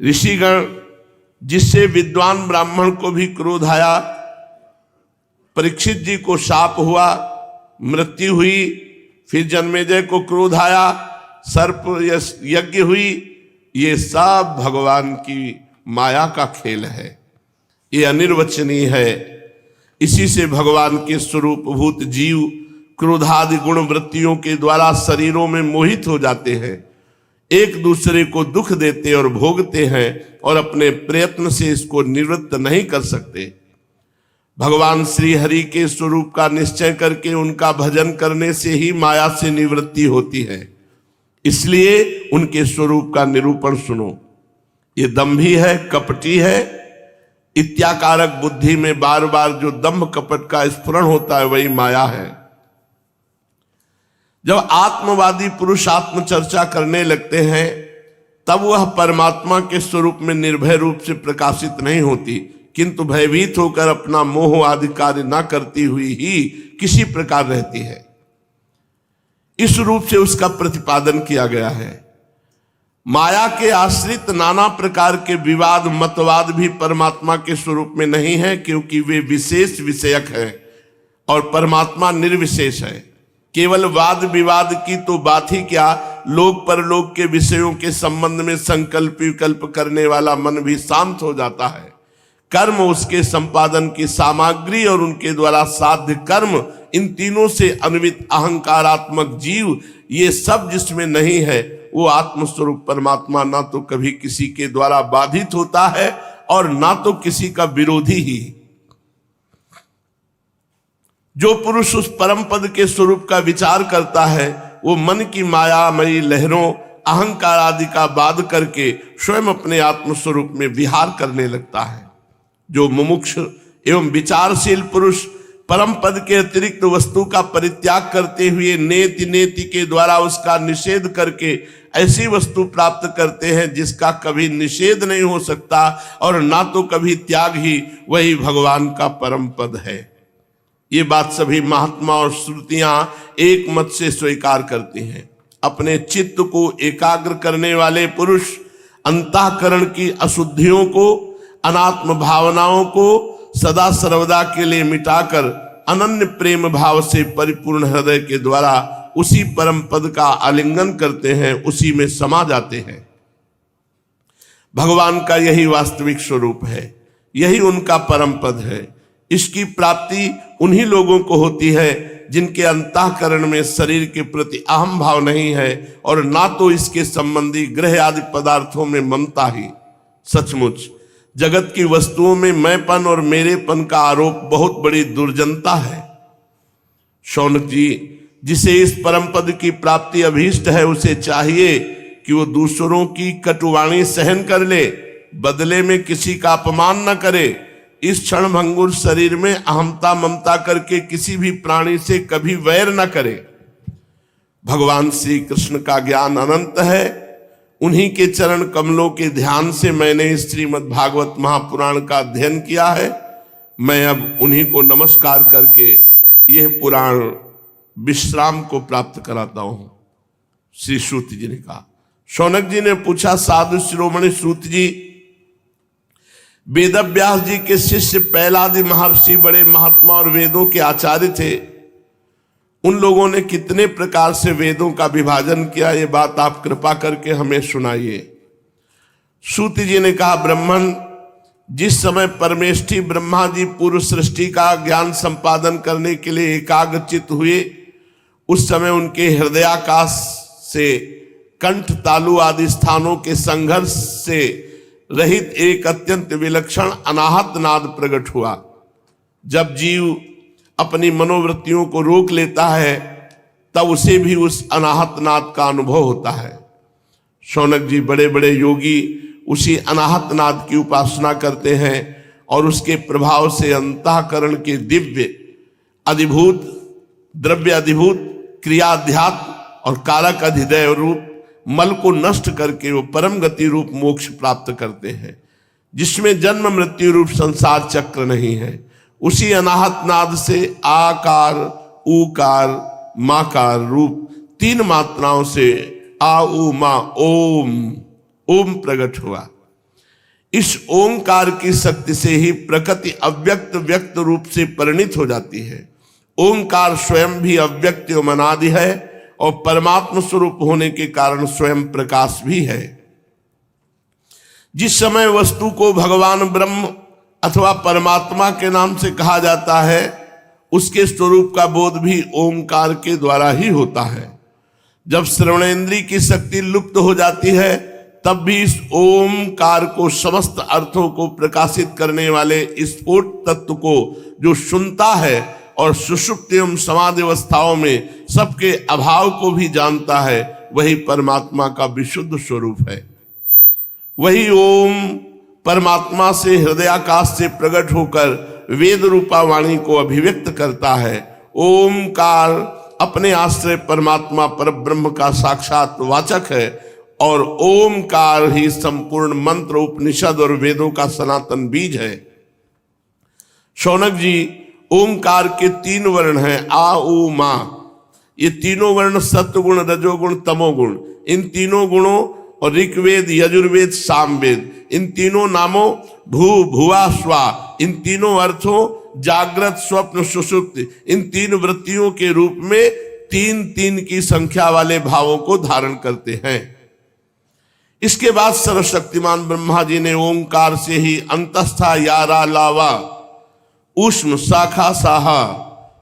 Speaker 1: ऋषिगण, जिससे विद्वान ब्राह्मण को भी क्रोध आया, परीक्षित जी को शाप हुआ, मृत्यु हुई, फिर जन्मेजय को क्रोध आया, सर्प यज्ञ हुई, ये सब भगवान की माया का खेल है, ये अनिर्वचनीय है। इसी से भगवान के स्वरूप भूत जीव क्रोधादि गुण वृत्तियों के द्वारा शरीरों में मोहित हो जाते हैं, एक दूसरे को दुख देते और भोगते हैं और अपने प्रयत्न से इसको निवृत्त नहीं कर सकते। भगवान श्री हरि के स्वरूप का निश्चय करके उनका भजन करने से ही माया से निवृत्ति होती है। इसलिए उनके स्वरूप का निरूपण सुनो। ये दंभी है, कपटी है, इत्याकारक बुद्धि में बार बार जो दंभ कपट का स्फुरण होता है वही माया है। जब आत्मवादी पुरुष आत्म चर्चा करने लगते हैं तब वह परमात्मा के स्वरूप में निर्भय रूप से प्रकाशित नहीं होती, किंतु भयभीत होकर अपना मोह आदि कार्य न करती हुई ही किसी प्रकार रहती है। इस रूप से उसका प्रतिपादन किया गया है। माया के आश्रित नाना प्रकार के विवाद मतवाद भी परमात्मा के स्वरूप में नहीं है, क्योंकि वे विशेष विषयक हैं और परमात्मा निर्विशेष है। केवल वाद विवाद की तो बात ही क्या, लोक परलोक के विषयों के संबंध में संकल्प विकल्प करने वाला मन भी शांत हो जाता है। कर्म, उसके संपादन की सामग्री और उनके द्वारा साध्य कर्म, इन तीनों से अन्वित अहंकारात्मक जीव, ये सब जिसमें नहीं है वो आत्मस्वरूप परमात्मा ना तो कभी किसी के द्वारा बाधित होता है और ना तो किसी का विरोधी ही। जो पुरुष उस परम पद के स्वरूप का विचार करता है वो मन की मायामयी लहरों अहंकार आदि का बाध करके स्वयं अपने आत्मस्वरूप में विहार करने लगता है। जो मुमुक्ष एवं विचारशील पुरुष परम पद के अतिरिक्त वस्तु का परित्याग करते हुए नेति नेति के द्वारा उसका निषेध करके ऐसी वस्तु प्राप्त करते हैं जिसका कभी निषेध नहीं हो सकता और ना तो कभी त्याग ही, वही भगवान का परम पद है। ये बात सभी महात्मा और श्रुतियां एक मत से स्वीकार करती हैं। अपने चित्त को एकाग्र करने वाले पुरुष अंतःकरण की अशुद्धियों को, अनात्म भावनाओं को सदा सर्वदा के लिए मिटाकर अनन्य प्रेम भाव से परिपूर्ण हृदय के द्वारा उसी परम पद का आलिंगन करते हैं, उसी में समा जाते हैं। भगवान का यही वास्तविक स्वरूप है, यही उनका परम पद है। इसकी प्राप्ति उन्हीं लोगों को होती है जिनके अंतःकरण में शरीर के प्रति अहम भाव नहीं है और ना तो इसके संबंधी ग्रह आदि पदार्थों में ममता ही। सचमुच जगत की वस्तुओं में मैंपन और मेरेपन का आरोप बहुत बड़ी दुर्जनता है। शौनक जी, जिसे इस परम पद की प्राप्ति अभीष्ट है उसे चाहिए कि वो दूसरों की कटुवाणी सहन कर ले, बदले में किसी का अपमान न करे। इस क्षण भंगुर शरीर में अहमता ममता करके किसी भी प्राणी से कभी वैर न करे। भगवान श्री कृष्ण का ज्ञान अनंत है, उन्हीं के चरण कमलों के ध्यान से मैंने श्रीमद् भागवत महापुराण का अध्ययन किया है। मैं अब उन्हीं को नमस्कार करके यह पुराण विश्राम को प्राप्त कराता हूं। श्री सूत जी ने कहा। शौनक जी ने पूछा, साधु शिरोमणि सूत जी, वेदव्यास जी के शिष्य पहलादि महर्षि बड़े महात्मा और वेदों के आचार्य थे, उन लोगों ने कितने प्रकार से वेदों का विभाजन किया, ये बात आप कृपा करके हमें सुनाइए। सूत जी ने कहा, ब्राह्मण, जिस समय परमेष्ठी ब्रह्मा जी पूर्व सृष्टि का ज्ञान संपादन करने के लिए एकाग्रचित हुए, उस समय उनके हृदयाकाश से कंठ तालु आदि स्थानों के संघर्ष से रहित एक अत्यंत विलक्षण अनाहत नाद प्रकट हुआ। जब जीव अपनी मनोवृत्तियों को रोक लेता है तब उसे भी उस अनाहत नाद का अनुभव होता है। शौनक जी, बड़े बड़े योगी उसी अनाहत नाद की उपासना करते हैं और उसके प्रभाव से अंतःकरण के दिव्य अधिभूत, द्रव्य अधिभूत, क्रियाध्यात्म और कारक अधिदय रूप मल को नष्ट करके वो परम गति रूप मोक्ष प्राप्त करते हैं, जिसमें जन्म मृत्यु रूप संसार चक्र नहीं है। उसी अनाहत नाद से आकार, ऊकार, माकार रूप 3 मात्राओं से आ उ मा ओम प्रकट हुआ। इस ओंकार की शक्ति से ही प्रकृति अव्यक्त व्यक्त रूप से परिणित हो जाती है। ओंकार स्वयं भी अव्यक्त एवं अनादि है और परमात्म स्वरूप होने के कारण स्वयं प्रकाश भी है। जिस समय वस्तु को भगवान ब्रह्म अथवा परमात्मा के नाम से कहा जाता है, उसके स्वरूप का बोध भी ओंकार के द्वारा ही होता है। जब श्रवणेन्द्रिय की शक्ति लुप्त हो जाती है तब भी इस ओमकार को, समस्त अर्थों को प्रकाशित करने वाले इस स्फोट तत्व को जो सुनता है और सुषुप्ति एवं समाधि अवस्थाओं में सबके अभाव को भी जानता है, वही परमात्मा का विशुद्ध स्वरूप है। वही ओम परमात्मा से हृदयाकाश से प्रकट होकर वेद रूपा वाणी को अभिव्यक्त करता है। ओमकार अपने आश्रय परमात्मा परब्रह्म का साक्षात वाचक है और ओमकार ही संपूर्ण मंत्र, उपनिषद और वेदों का सनातन बीज है। शौनक जी, ओमकार के 3 वर्ण हैं, आ उ मा। ये तीनों वर्ण सत्वगुण, रजोगुण, तमोगुण, इन तीनों गुणों और ऋग्वेद, यजुर्वेद, सामवेद, इन तीनों नामों भू, भुवा, स्वा, इन तीनों अर्थों जागृत, स्वप्न, सुषुप्ति, इन 3 वृत्तियों के रूप में 3 की संख्या वाले भावों को धारण करते हैं। इसके बाद सर्वशक्तिमान ब्रह्मा जी ने ओंकार से ही अंतस्था यारा लावा, उष्म शाखा साहा,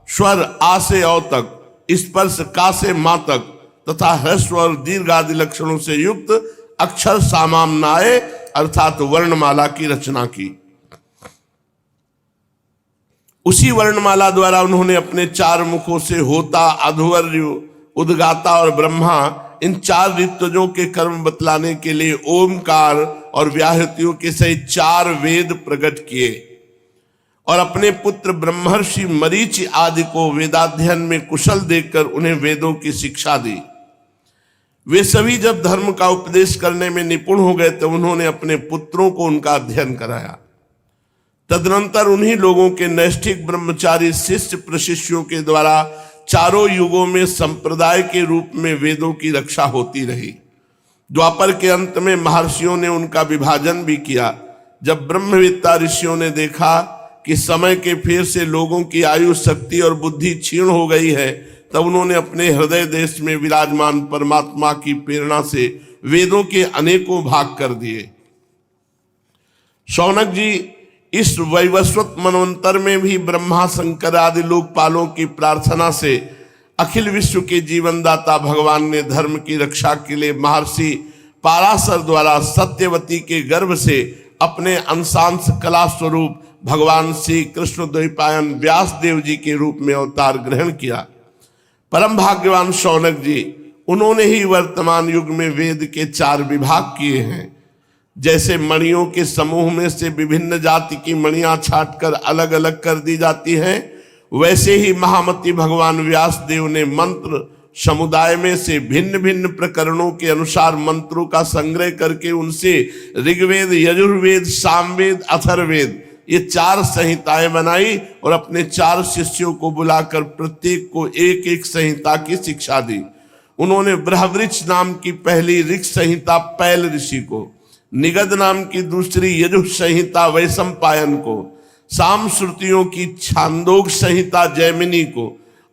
Speaker 1: स्वर आ से औ तक, स्पर्श का से मा तक तथा ह्रस्व और दीर्घ आदि लक्षणों से युक्त अक्षर सामान्याय अर्थात वर्णमाला की रचना की। उसी वर्णमाला द्वारा उन्होंने अपने 4 मुखों से होता, अध्वर्यु, उद्गाता और ब्रह्मा, इन 4 ऋतुजों के कर्म बतलाने के लिए ओमकार और व्याहृतियों के सहित 4 वेद प्रकट किए और अपने पुत्र ब्रह्मर्षि मरीचि आदि को वेदाध्ययन में कुशल देखकर उन्हें वेदों की शिक्षा दी। वे सभी जब धर्म का उपदेश करने में निपुण हो गए तो उन्होंने अपने पुत्रों को उनका अध्ययन कराया। तदनंतर उन्हीं लोगों के नैष्ठिक ब्रह्मचारी शिष्य प्रशिष्यों के द्वारा चारों युगों में संप्रदाय के रूप में वेदों की रक्षा होती रही। द्वापर के अंत में महर्षियों ने उनका विभाजन भी किया। जब ब्रह्मवेत्ता ऋषियों ने देखा कि समय के फेर से लोगों की आयु, शक्ति और बुद्धि क्षीण हो गई है, तब उन्होंने अपने हृदय देश में विराजमान परमात्मा की प्रेरणा से वेदों के अनेकों भाग कर दिए। शौनक जी, इस वैवस्वत मनवंतर में भी ब्रह्मा, शंकर आदि लोकपालों की प्रार्थना से अखिल विश्व के जीवनदाता भगवान ने धर्म की रक्षा के लिए महर्षि पाराशर द्वारा सत्यवती के गर्भ से अपने अंशांश कला स्वरूप भगवान श्री कृष्ण द्वैपायन व्यास देव जी के रूप में अवतार ग्रहण किया। परम भाग्यवान शौनक जी, उन्होंने ही वर्तमान युग में वेद के 4 विभाग किए हैं। जैसे मणियों के समूह में से विभिन्न जाति की मणियां छांटकर अलग अलग कर दी जाती हैं, वैसे ही महामती भगवान व्यास देव ने मंत्र समुदाय में से भिन्न भिन्न प्रकरणों के अनुसार मंत्रों का संग्रह करके उनसे ऋग्वेद, यजुर्वेद, सामवेद, अथर्ववेद ये 4 संहिताएं बनाई और अपने 4 शिष्यों को बुलाकर प्रत्येक को एक एक संहिता की शिक्षा दी। उन्होंने ब्रहवृक्ष नाम की पहली ऋक् संहिता पैल ऋषि को, निगद नाम की दूसरी यजुः संहिता वैशंपायन को, साम श्रुतियों की छांदोग संहिता जैमिनी को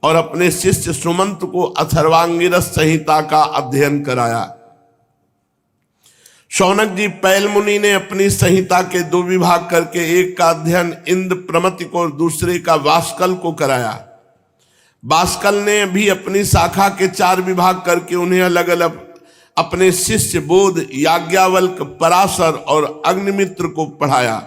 Speaker 1: और अपने शिष्य सुमंत को अथर्वांगिरस संहिता का अध्ययन कराया। शौनक जी पैल मुनि ने अपनी संहिता के 2 विभाग करके एक का अध्ययन इंद्र प्रमति को और दूसरे का वास्कल को कराया। वास्कल ने भी अपनी शाखा के 4 विभाग करके उन्हें अलग अलग अपने शिष्य बोध, याज्ञवल्क, पराशर और अग्निमित्र को पढ़ाया।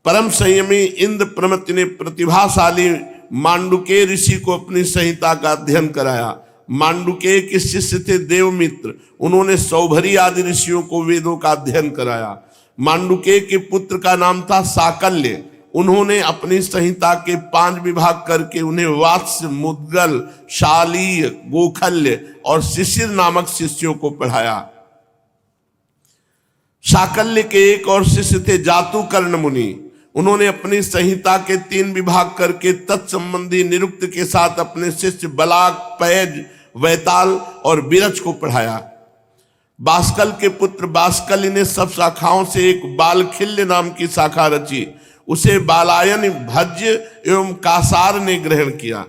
Speaker 1: परम संयमी इंद्र प्रमति ने प्रतिभाशाली मांडुकेय ऋषि को अपनी संहिता का अध्ययन कराया। मांडुकेय के शिष्य थे देवमित्र, उन्होंने सौभरी आदि ऋषियों को वेदों का अध्ययन कराया। मांडुकेय के पुत्र का नाम था साकल्य, उन्होंने अपनी संहिता के 5 विभाग करके उन्हें वात्स्य, मुद्गल, शालीय, गोखल्य और शिशिर नामक शिष्यों को पढ़ाया। साकल्य के एक और शिष्य थे जातुकर्ण मुनि, उन्होंने अपनी संहिता के 3 विभाग करके तत्संबंधी निरुक्त के साथ अपने शिष्य बलाक, पैज, वैताल और बिरज को पढ़ाया। बास्कल के पुत्र बास्कल ने सब शाखाओं से एक बालखिल्य नाम की शाखा रची, उसे बालायन, भज्य एवं कासार ने ग्रहण किया।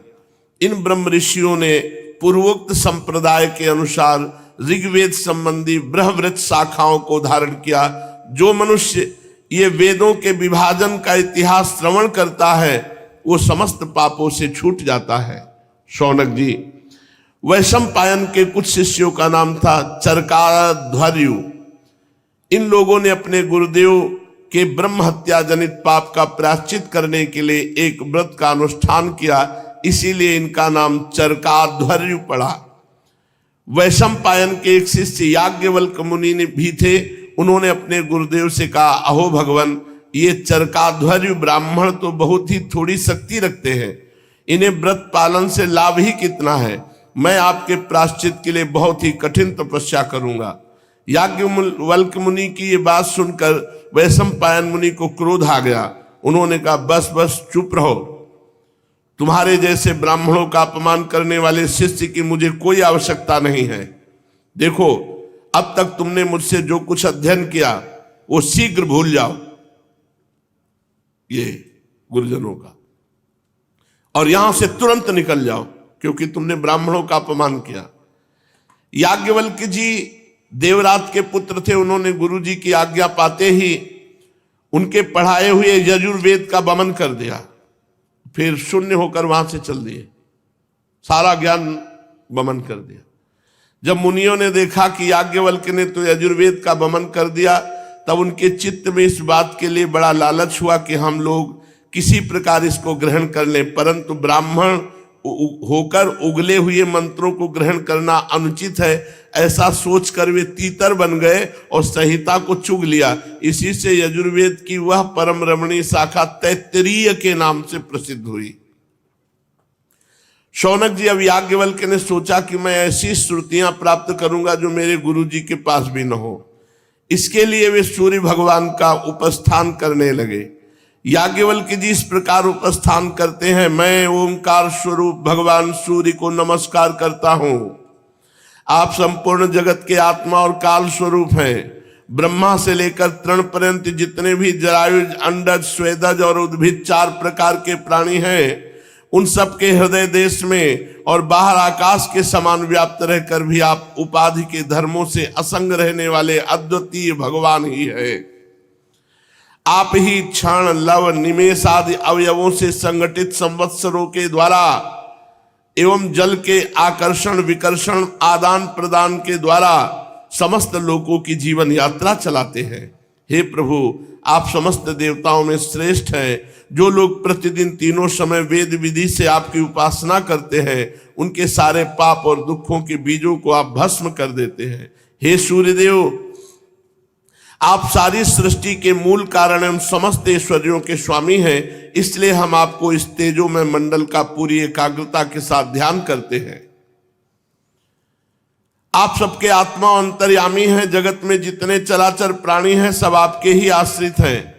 Speaker 1: इन ब्रह्म ऋषियों ने पूर्वोक्त संप्रदाय के अनुसार ऋग्वेद संबंधी बृहवृक्ष शाखाओं को धारण किया। जो मनुष्य ये वेदों के विभाजन का इतिहास श्रवण करता है वो समस्त पापों से छूट जाता है। शौनक जी, वैशंपायन के कुछ शिष्यों का नाम था चरकाध्वर्यु। इन लोगों ने अपने गुरुदेव के ब्रह्म हत्या जनित पाप का प्रायश्चित करने के लिए एक व्रत का अनुष्ठान किया, इसीलिए इनका नाम चरकाध्वर्यु पड़ा। वैशंपायन के एक शिष्य याज्ञवल्क मुनि ने भी थे, उन्होंने अपने गुरुदेव से कहा, अहो भगवान, ये चरकाध्वर्यु ब्राह्मण तो बहुत ही थोड़ी शक्ति रखते हैं, इन्हें व्रत पालन से लाभ ही कितना है। मैं आपके प्रायश्चित के लिए बहुत ही कठिन तपस्या करूंगा। याज्ञवल्क मुनि की ये बात सुनकर वैशंपायन मुनि को क्रोध आ गया। उन्होंने कहा, बस बस चुप रहो, तुम्हारे जैसे ब्राह्मणों का अपमान करने वाले शिष्य की मुझे कोई आवश्यकता नहीं है। देखो, अब तक तुमने मुझसे जो कुछ अध्ययन किया वो शीघ्र भूल जाओ, ये गुरुजनों का, और यहां से तुरंत निकल जाओ, क्योंकि तुमने ब्राह्मणों का अपमान किया। याज्ञवल्क जी देवरात के पुत्र थे, उन्होंने गुरु जी की आज्ञा पाते ही उनके पढ़ाए हुए यजुर्वेद का वमन कर दिया, फिर शून्य होकर वहां से चल दिए, सारा ज्ञान वमन कर दिया। जब मुनियों ने देखा कि याज्ञवल्क्य ने तो यजुर्वेद का वमन कर दिया, तब उनके चित्त में इस बात के लिए बड़ा लालच हुआ कि हम लोग किसी प्रकार इसको ग्रहण कर लें, परंतु ब्राह्मण होकर उगले हुए मंत्रों को ग्रहण करना अनुचित है, ऐसा सोचकर वे तीतर बन गए और संहिता को चुग लिया। इसी से यजुर्वेद की वह परम रमणीय शाखा तैत्तिरीय के नाम से प्रसिद्ध हुई। शौनक जी, अब याज्ञवल्क्य ने सोचा कि मैं ऐसी श्रुतियां प्राप्त करूंगा जो मेरे गुरु जी के पास भी न हो। इसके लिए वे सूर्य भगवान का उपस्थान करने लगे। याज्ञवल्क्य जी इस प्रकार उपस्थान करते हैं, मैं ओंकार स्वरूप भगवान सूर्य को नमस्कार करता हूं। आप संपूर्ण जगत के आत्मा और काल स्वरूप हैं। ब्रह्मा से लेकर तृण पर्यंत जितने भी जरायुज, अंडज, स्वेदज और उद्भिद 4 प्रकार के प्राणी हैं, उन सब के हृदय देश में और बाहर आकाश के समान व्याप्त रहकर भी आप उपाधि के धर्मों से असंग रहने वाले अद्वितीय भगवान ही है। आप ही क्षण, लव, निमेष आदि अवयवों से संगठित संवत्सरों के द्वारा एवं जल के आकर्षण, विकर्षण, आदान प्रदान के द्वारा समस्त लोगों की जीवन यात्रा चलाते हैं। हे प्रभु, आप समस्त देवताओं में श्रेष्ठ हैं। जो लोग प्रतिदिन तीनों समय वेद विधि से आपकी उपासना करते हैं, उनके सारे पाप और दुखों के बीजों को आप भस्म कर देते हैं। हे सूर्यदेव, आप सारी सृष्टि के मूल कारण एवं समस्त ऐश्वर्यों के स्वामी हैं, इसलिए हम आपको इस तेजोमय मंडल का पूरी एकाग्रता के साथ ध्यान करते हैं। आप सबके आत्मा अंतर्यामी हैं। जगत में जितने चराचर प्राणी हैं सब आपके ही आश्रित हैं।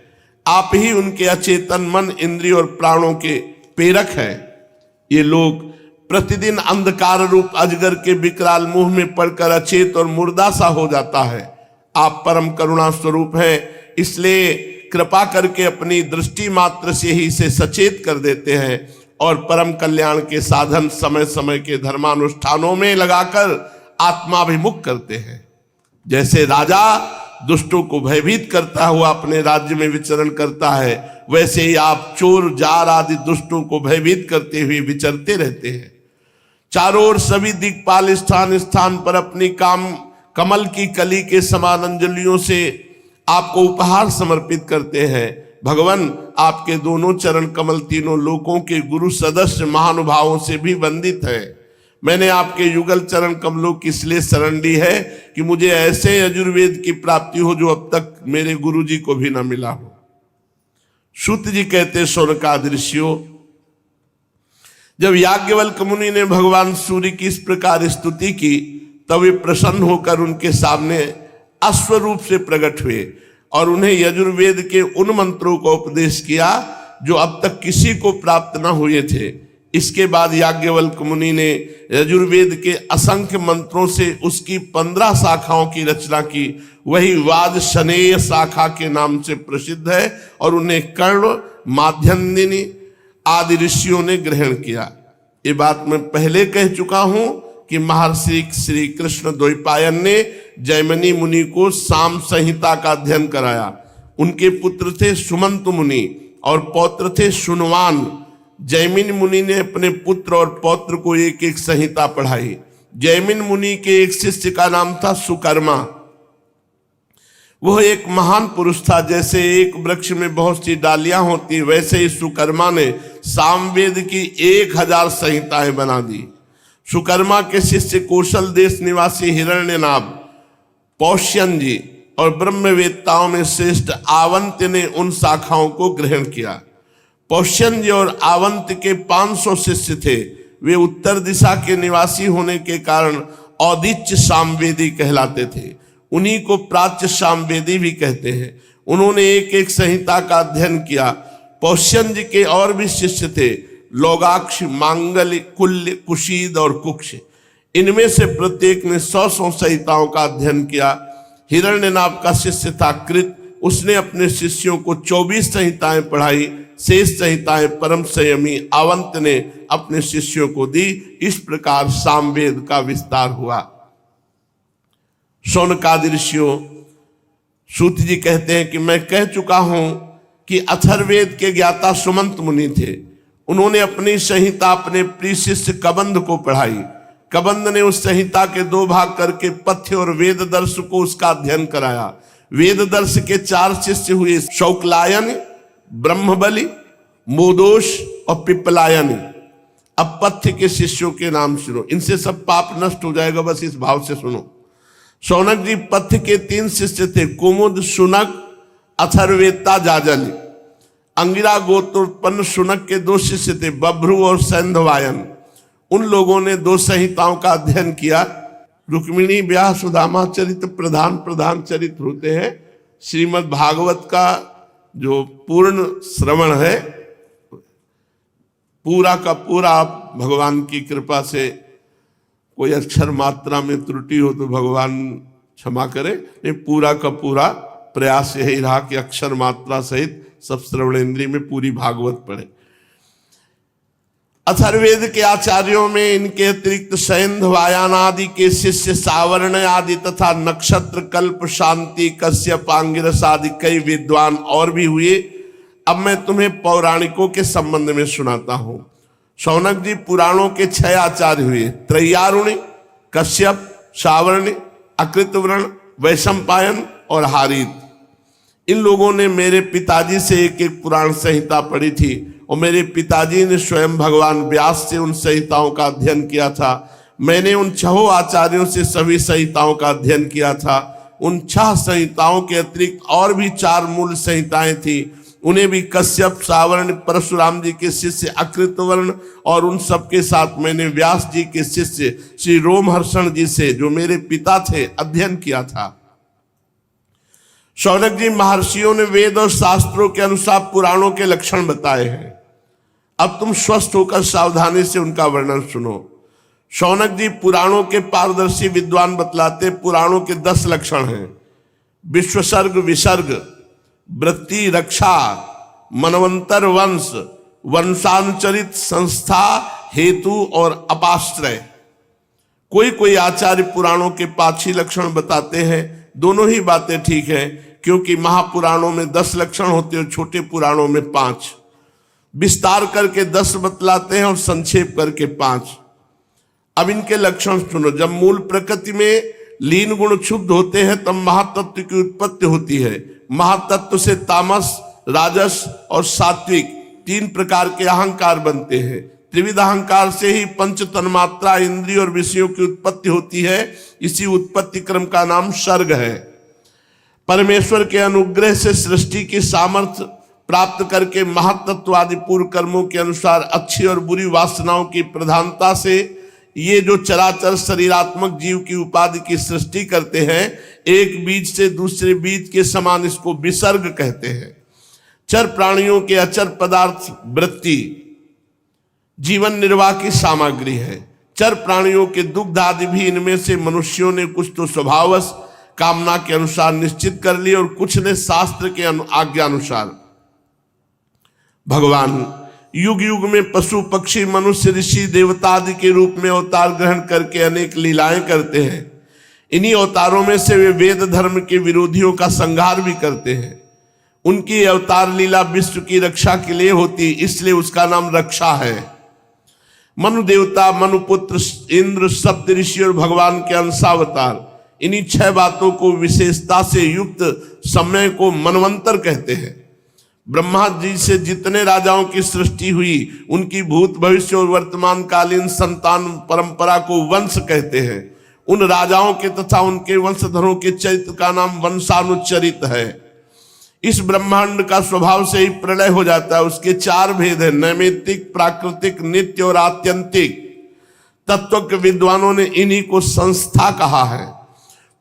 Speaker 1: आप ही उनके अचेतन मन, इंद्रिय और प्राणों के प्रेरक हैं। ये लोग प्रतिदिन अंधकार रूप अजगर के विकराल मुंह में पड़कर अचेत और मुर्दा सा हो जाता है। आप परम करुणा स्वरूप हैं, इसलिए कृपा करके अपनी दृष्टि मात्र से ही इसे सचेत कर देते हैं और परम कल्याण के साधन समय समय के धर्मानुष्ठानों में लगाकर आत्माभिमुख करते हैं। जैसे राजा दुष्टों को भयभीत करता हुआ अपने राज्य में विचरण करता है, वैसे ही आप चोर जार आदि दुष्टों को भयभीत करते हुए विचरते रहते हैं। चारों ओर सभी दिक्पाल स्थान स्थान पर अपनी कमल की कली के समान अंजलियों से आपको उपहार समर्पित करते हैं। भगवान, आपके दोनों चरण कमल तीनों लोकों के गुरु सदस्य महानुभावों से भी वंदित है। मैंने आपके युगल चरण कमलों की इसलिए शरण ली है कि मुझे ऐसे यजुर्वेद की प्राप्ति हो जो अब तक मेरे गुरु जी को भी न मिला हो। सूत जी कहते, शौनकादि ऋषियों, जब याज्ञवल्क्य मुनि ने भगवान सूर्य की इस प्रकार स्तुति की, तब वे प्रसन्न होकर उनके सामने अश्वरूप से प्रकट हुए और उन्हें यजुर्वेद के उन मंत्रों का उपदेश किया जो अब तक किसी को प्राप्त न हुए थे। इसके बाद याज्ञवल्क्य मुनि ने यजुर्वेद के असंख्य मंत्रों से उसकी 15 शाखाओं की रचना की। वही वाद शनेय शाखा के नाम से प्रसिद्ध है और उन्हें कर्ण, माध्यन्दिनी आदि ऋषियों ने ग्रहण किया। ये बात मैं पहले कह चुका हूं कि महर्षि श्री कृष्ण द्वैपायन ने जैमिनी मुनि को साम संहिता का अध्ययन कराया। उनके पुत्र थे सुमंत मुनि और पौत्र थे सुनवान। जैमिन मुनि ने अपने पुत्र और पौत्र को एक एक संहिता पढ़ाई। जैमिन मुनि के एक शिष्य का नाम था सुकर्मा। वह एक महान पुरुष था। जैसे एक वृक्ष में बहुत सी डालियां होती, वैसे ही सुकर्मा ने सामवेद की 1000 संहिताएं बना दी। सुकर्मा के शिष्य कौशल देश निवासी हिरण्यनाभ, पौष्यन जी और ब्रह्मवेत्ताओं में श्रेष्ठ आवंत्य ने उन शाखाओं को ग्रहण किया। पौष्यन जी और आवंत के 500 शिष्य थे। वे उत्तर दिशा के निवासी होने के कारण औदिच्य सामवेदी कहलाते थे। उन्हीं को प्राच्य सामवेदी भी कहते हैं। उन्होंने एक एक संहिता का अध्ययन किया। पौष्यन जी के और भी शिष्य थे, लोगाक्ष, मांगल्य, कुल्य, कुशीद और कुक्ष। इनमें से प्रत्येक ने 100 संहिताओं का अध्ययन किया। हिरण्यनाभ का शिष्य था कृत। उसने अपने शिष्यों को 24 संहिताएं पढ़ाई। शेष संहिताएं परम संयमी आवंत ने अपने शिष्यों को दी। इस प्रकार सामवेद का विस्तार हुआ। शौनकादि ऋषियों, सूत जी कहते हैं कि मैं कह चुका हूं कि अथर्ववेद के ज्ञाता सुमंत मुनि थे। उन्होंने अपनी संहिता अपने प्रिय शिष्य कबंध को पढ़ाई। कबंध ने उस संहिता के 2 भाग करके पथ्य और वेद दर्श को उसका अध्ययन कराया। वेद दर्श के 4 शिष्य हुए, शौक्लायन, ब्रह्मबली, मोदोष और पिप्पलायन। अब पथ्य के शिष्यों के नाम सुनो, इनसे सब पाप नष्ट हो जाएगा, बस इस भाव से सुनो। शौनक जी पथ्य के 3 शिष्य थे, कुमुद, शुनक, अथर्वेत्ता, जाजल। अंगिरा गोत्रोत्पन्न शुनक के 2 शिष्य थे, बभ्रु और सैंधवायन। उन लोगों ने 2 संहिताओं का अध्ययन किया। रुक्मिणी ब्याह सुदामा चरित्र प्रधान चरित्र होते हैं। श्रीमद् भागवत का जो पूर्ण श्रवण है, पूरा का पूरा, आप भगवान की कृपा से कोई अक्षर मात्रा में त्रुटि हो तो भगवान क्षमा करे। ये पूरा का पूरा प्रयास यही रहा कि अक्षर मात्रा सहित सब श्रवणेन्द्रिय में पूरी भागवत पढ़े। अथर्ववेद के आचार्यों में इनके अतिरिक्त सैंधवायन आदि के शिष्य सावर्ण आदि तथा नक्षत्र, कल्प, शांति, कश्यप, आंगिरस आदि कई विद्वान और भी हुए। अब मैं तुम्हें पौराणिकों के संबंध में सुनाता हूं। शौनक जी पुराणों के 6 आचार्य हुए, त्रैयारुणी, कश्यप, सावर्ण, अकृतवर्ण, वैशंपायन और हारित। इन लोगों ने मेरे पिताजी से एक एक पुराण संहिता पढ़ी थी और मेरे पिताजी ने स्वयं भगवान व्यास से उन संहिताओं का अध्ययन किया था। मैंने उन 6 आचार्यों से सभी संहिताओं का अध्ययन किया था। उन 6 संहिताओं के अतिरिक्त और भी 4 मूल संहिताएं थी। उन्हें भी कश्यप, सावर्ण, परशुराम जी के शिष्य अकृतवर्ण और उन सबके साथ मैंने व्यास जी के शिष्य श्री रोमहर्षण जी से, जो मेरे पिता थे, अध्ययन किया था। शौनक जी, महर्षियों ने वेद और शास्त्रों के अनुसार पुराणों के लक्षण बताए हैं। अब तुम स्वस्थ होकर सावधानी से उनका वर्णन सुनो। शौनक जी, पुराणों के पारदर्शी विद्वान बतलाते पुराणों के 10 लक्षण हैं। विश्वसर्ग, विसर्ग, वृत्ति, रक्षा, मनवंतर, वंश, वंशानुचरित, संस्था, हेतु और अपाश्रय। कोई आचार्य पुराणों के 5 ही लक्षण बताते हैं। दोनों ही बातें ठीक है, क्योंकि महापुराणों में 10 लक्षण होते हैं और छोटे पुराणों में 5। विस्तार करके 10 बतलाते हैं और संक्षेप करके 5। अब इनके लक्षण सुनो। जब मूल प्रकृति में लीन गुण क्षुब्ध होते हैं तब महातत्व की उत्पत्ति होती है। महातत्व से तामस, राजस और सात्विक 3 प्रकार के अहंकार बनते हैं। त्रिविध अहंकार से ही पंच तन्मात्रा, इंद्रिय और विषयों की उत्पत्ति होती है। इसी उत्पत्ति क्रम का नाम सर्ग है। परमेश्वर के अनुग्रह से सृष्टि की सामर्थ्य प्राप्त करके महातत्वादि पूर्व कर्मों के अनुसार अच्छी और बुरी वासनाओं की प्रधानता से ये जो चराचर शरीरात्मक जीव की उपाधि की सृष्टि करते हैं, एक बीज से दूसरे बीज के समान इसको विसर्ग कहते हैं। चर प्राणियों के अचर पदार्थ वृत्ति जीवन निर्वाह की सामग्री है। चर प्राणियों के दुग्ध आदि भी इनमें से मनुष्यों ने कुछ तो स्वभावश कामना के अनुसार निश्चित कर लिए और कुछ ने शास्त्र के आज्ञा अनुसार। भगवान युग युग में पशु, पक्षी, मनुष्य, ऋषि, देवता आदि के रूप में अवतार ग्रहण करके अनेक लीलाएं करते हैं। इन्हीं अवतारों में से वे वेद धर्म के विरोधियों का संहार भी करते हैं। उनकी अवतार लीला विश्व की रक्षा के लिए होती, इसलिए उसका नाम रक्षा है। मनु देवता, मनुपुत्र, इंद्र, सप्त ऋषि और भगवान के अंशावतार, इन्हीं 6 बातों को विशेषता से युक्त समय को मनवंतर कहते हैं। ब्रह्मा जी से जितने राजाओं की सृष्टि हुई, उनकी भूत, भविष्य और वर्तमान कालीन संतान परंपरा को वंश कहते हैं। उन राजाओं के तथा उनके वंशधरों के चरित्र का नाम वंशानुचरित है। इस ब्रह्मांड का स्वभाव से ही प्रलय हो जाता है। उसके 4 भेद हैं, नैमित्तिक, प्राकृतिक, नित्य और आत्यंतिक। तत्व के विद्वानों ने इन्हीं को संस्था कहा है।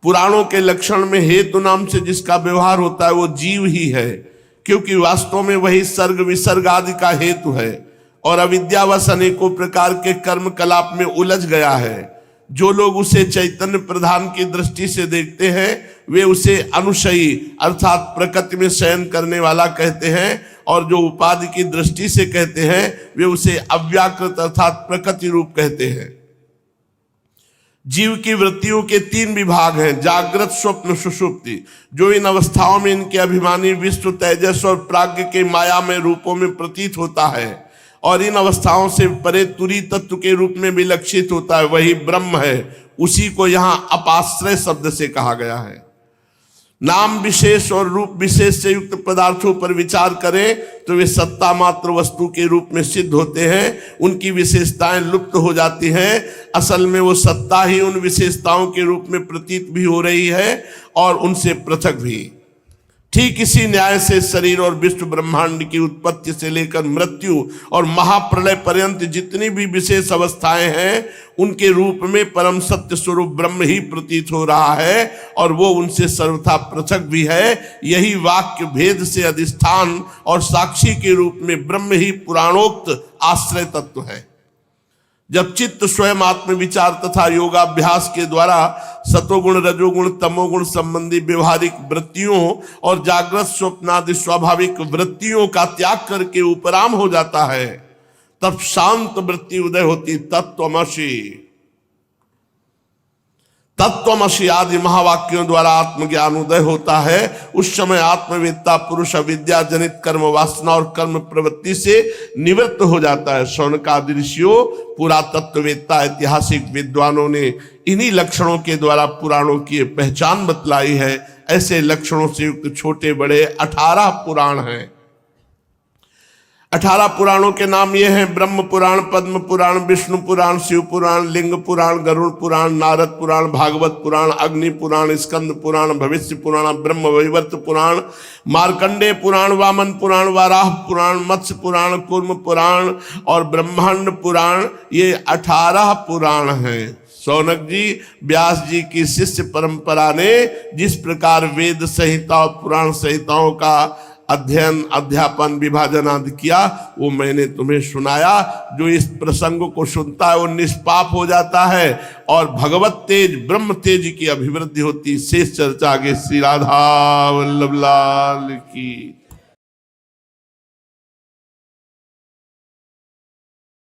Speaker 1: पुराणों के लक्षण में हेतु नाम से जिसका व्यवहार होता है वो जीव ही है, क्योंकि वास्तव में वही सर्ग, विसर्ग आदि का हेतु है और अविद्यावश अनेकों प्रकार के कर्म कलाप में उलझ गया है। जो लोग उसे चैतन्य प्रधान की दृष्टि से देखते हैं वे उसे अनुशयी अर्थात प्रकृति में शयन करने वाला कहते हैं, और जो उपाधि की दृष्टि से कहते हैं वे उसे अव्याकृत अर्थात प्रकृति रूप कहते हैं। जीव की वृत्तियों के 3 विभाग हैं, जागृत, स्वप्न, सुषुप्ति। जो इन अवस्थाओं में इनके अभिमानी विश्व, तेजस और प्राज्ञ के मायामय रूपों में प्रतीत होता है और इन अवस्थाओं से परे तुरी तत्व के रूप में विलक्षित होता है, वही ब्रह्म है। उसी को यहाँ अपाश्रय शब्द से कहा गया है। नाम विशेष और रूप विशेष से युक्त पदार्थों पर विचार करें तो वे सत्ता मात्र वस्तु के रूप में सिद्ध होते हैं। उनकी विशेषताएं लुप्त हो जाती हैं। असल में वो सत्ता ही उन विशेषताओं के रूप में प्रतीत भी हो रही है और उनसे पृथक भी। ठीक इसी न्याय से शरीर और विश्व ब्रह्मांड की उत्पत्ति से लेकर मृत्यु और महाप्रलय पर्यंत जितनी भी विशेष अवस्थाएं हैं उनके रूप में परम सत्य स्वरूप ब्रह्म ही प्रतीत हो रहा है और वो उनसे सर्वथा पृथक भी है। यही वाक्य भेद से अधिष्ठान और साक्षी के रूप में ब्रह्म ही पुराणोक्त आश्रय तत्व है। जब चित्त स्वयं आत्म विचार तथा योगाभ्यास के द्वारा सतोगुण, रजोगुण, तमोगुण संबंधी व्यवहारिक वृत्तियों और जागृत स्वप्नादि स्वाभाविक वृत्तियों का त्याग करके उपराम हो जाता है, तब शांत वृत्ति उदय होती। तत्वमसि आदि महावाक्यों द्वारा आत्मज्ञान उदय होता है। उस समय आत्मवेत्ता पुरुष अविद्या जनित कर्म वासना और कर्म प्रवृत्ति से निवृत्त हो जाता है। शौनकादि ऋषियों, पुरातत्ववेत्ता, ऐतिहासिक विद्वानों ने इन्हीं लक्षणों के द्वारा पुराणों की पहचान बतलाई है। ऐसे लक्षणों से युक्त छोटे बड़े 18 पुराण हैं। 18 पुराणों के नाम ये हैं: ब्रह्म पुराण, पद्म पुराण, विष्णु पुराण, शिव पुराण, लिंग पुराण, गरुड़ पुराण, नारद पुराण, भागवत पुराण, अग्नि पुराण, स्कंद पुराण, भविष्य पुराण, ब्रह्म वैवर्त पुराण, मार्कंडेय पुराण, वामन पुराण, वाराह पुराण, मत्स्य पुराण, कूर्म पुराण और ब्रह्मांड पुराण। ये 18 पुराण हैं। शौनक जी, व्यास जी की शिष्य परंपरा ने जिस प्रकार वेद संहिता और पुराण संहिताओं का अध्ययन अध्यापन विभाजन आदि किया, वो मैंने तुम्हें सुनाया। जो इस प्रसंग को सुनता है वो निष्पाप हो जाता है और भगवत तेज ब्रह्म तेज की अभिवृद्धि होती। शेष चर्चा आगे। श्री राधा वल्लभ लाल की।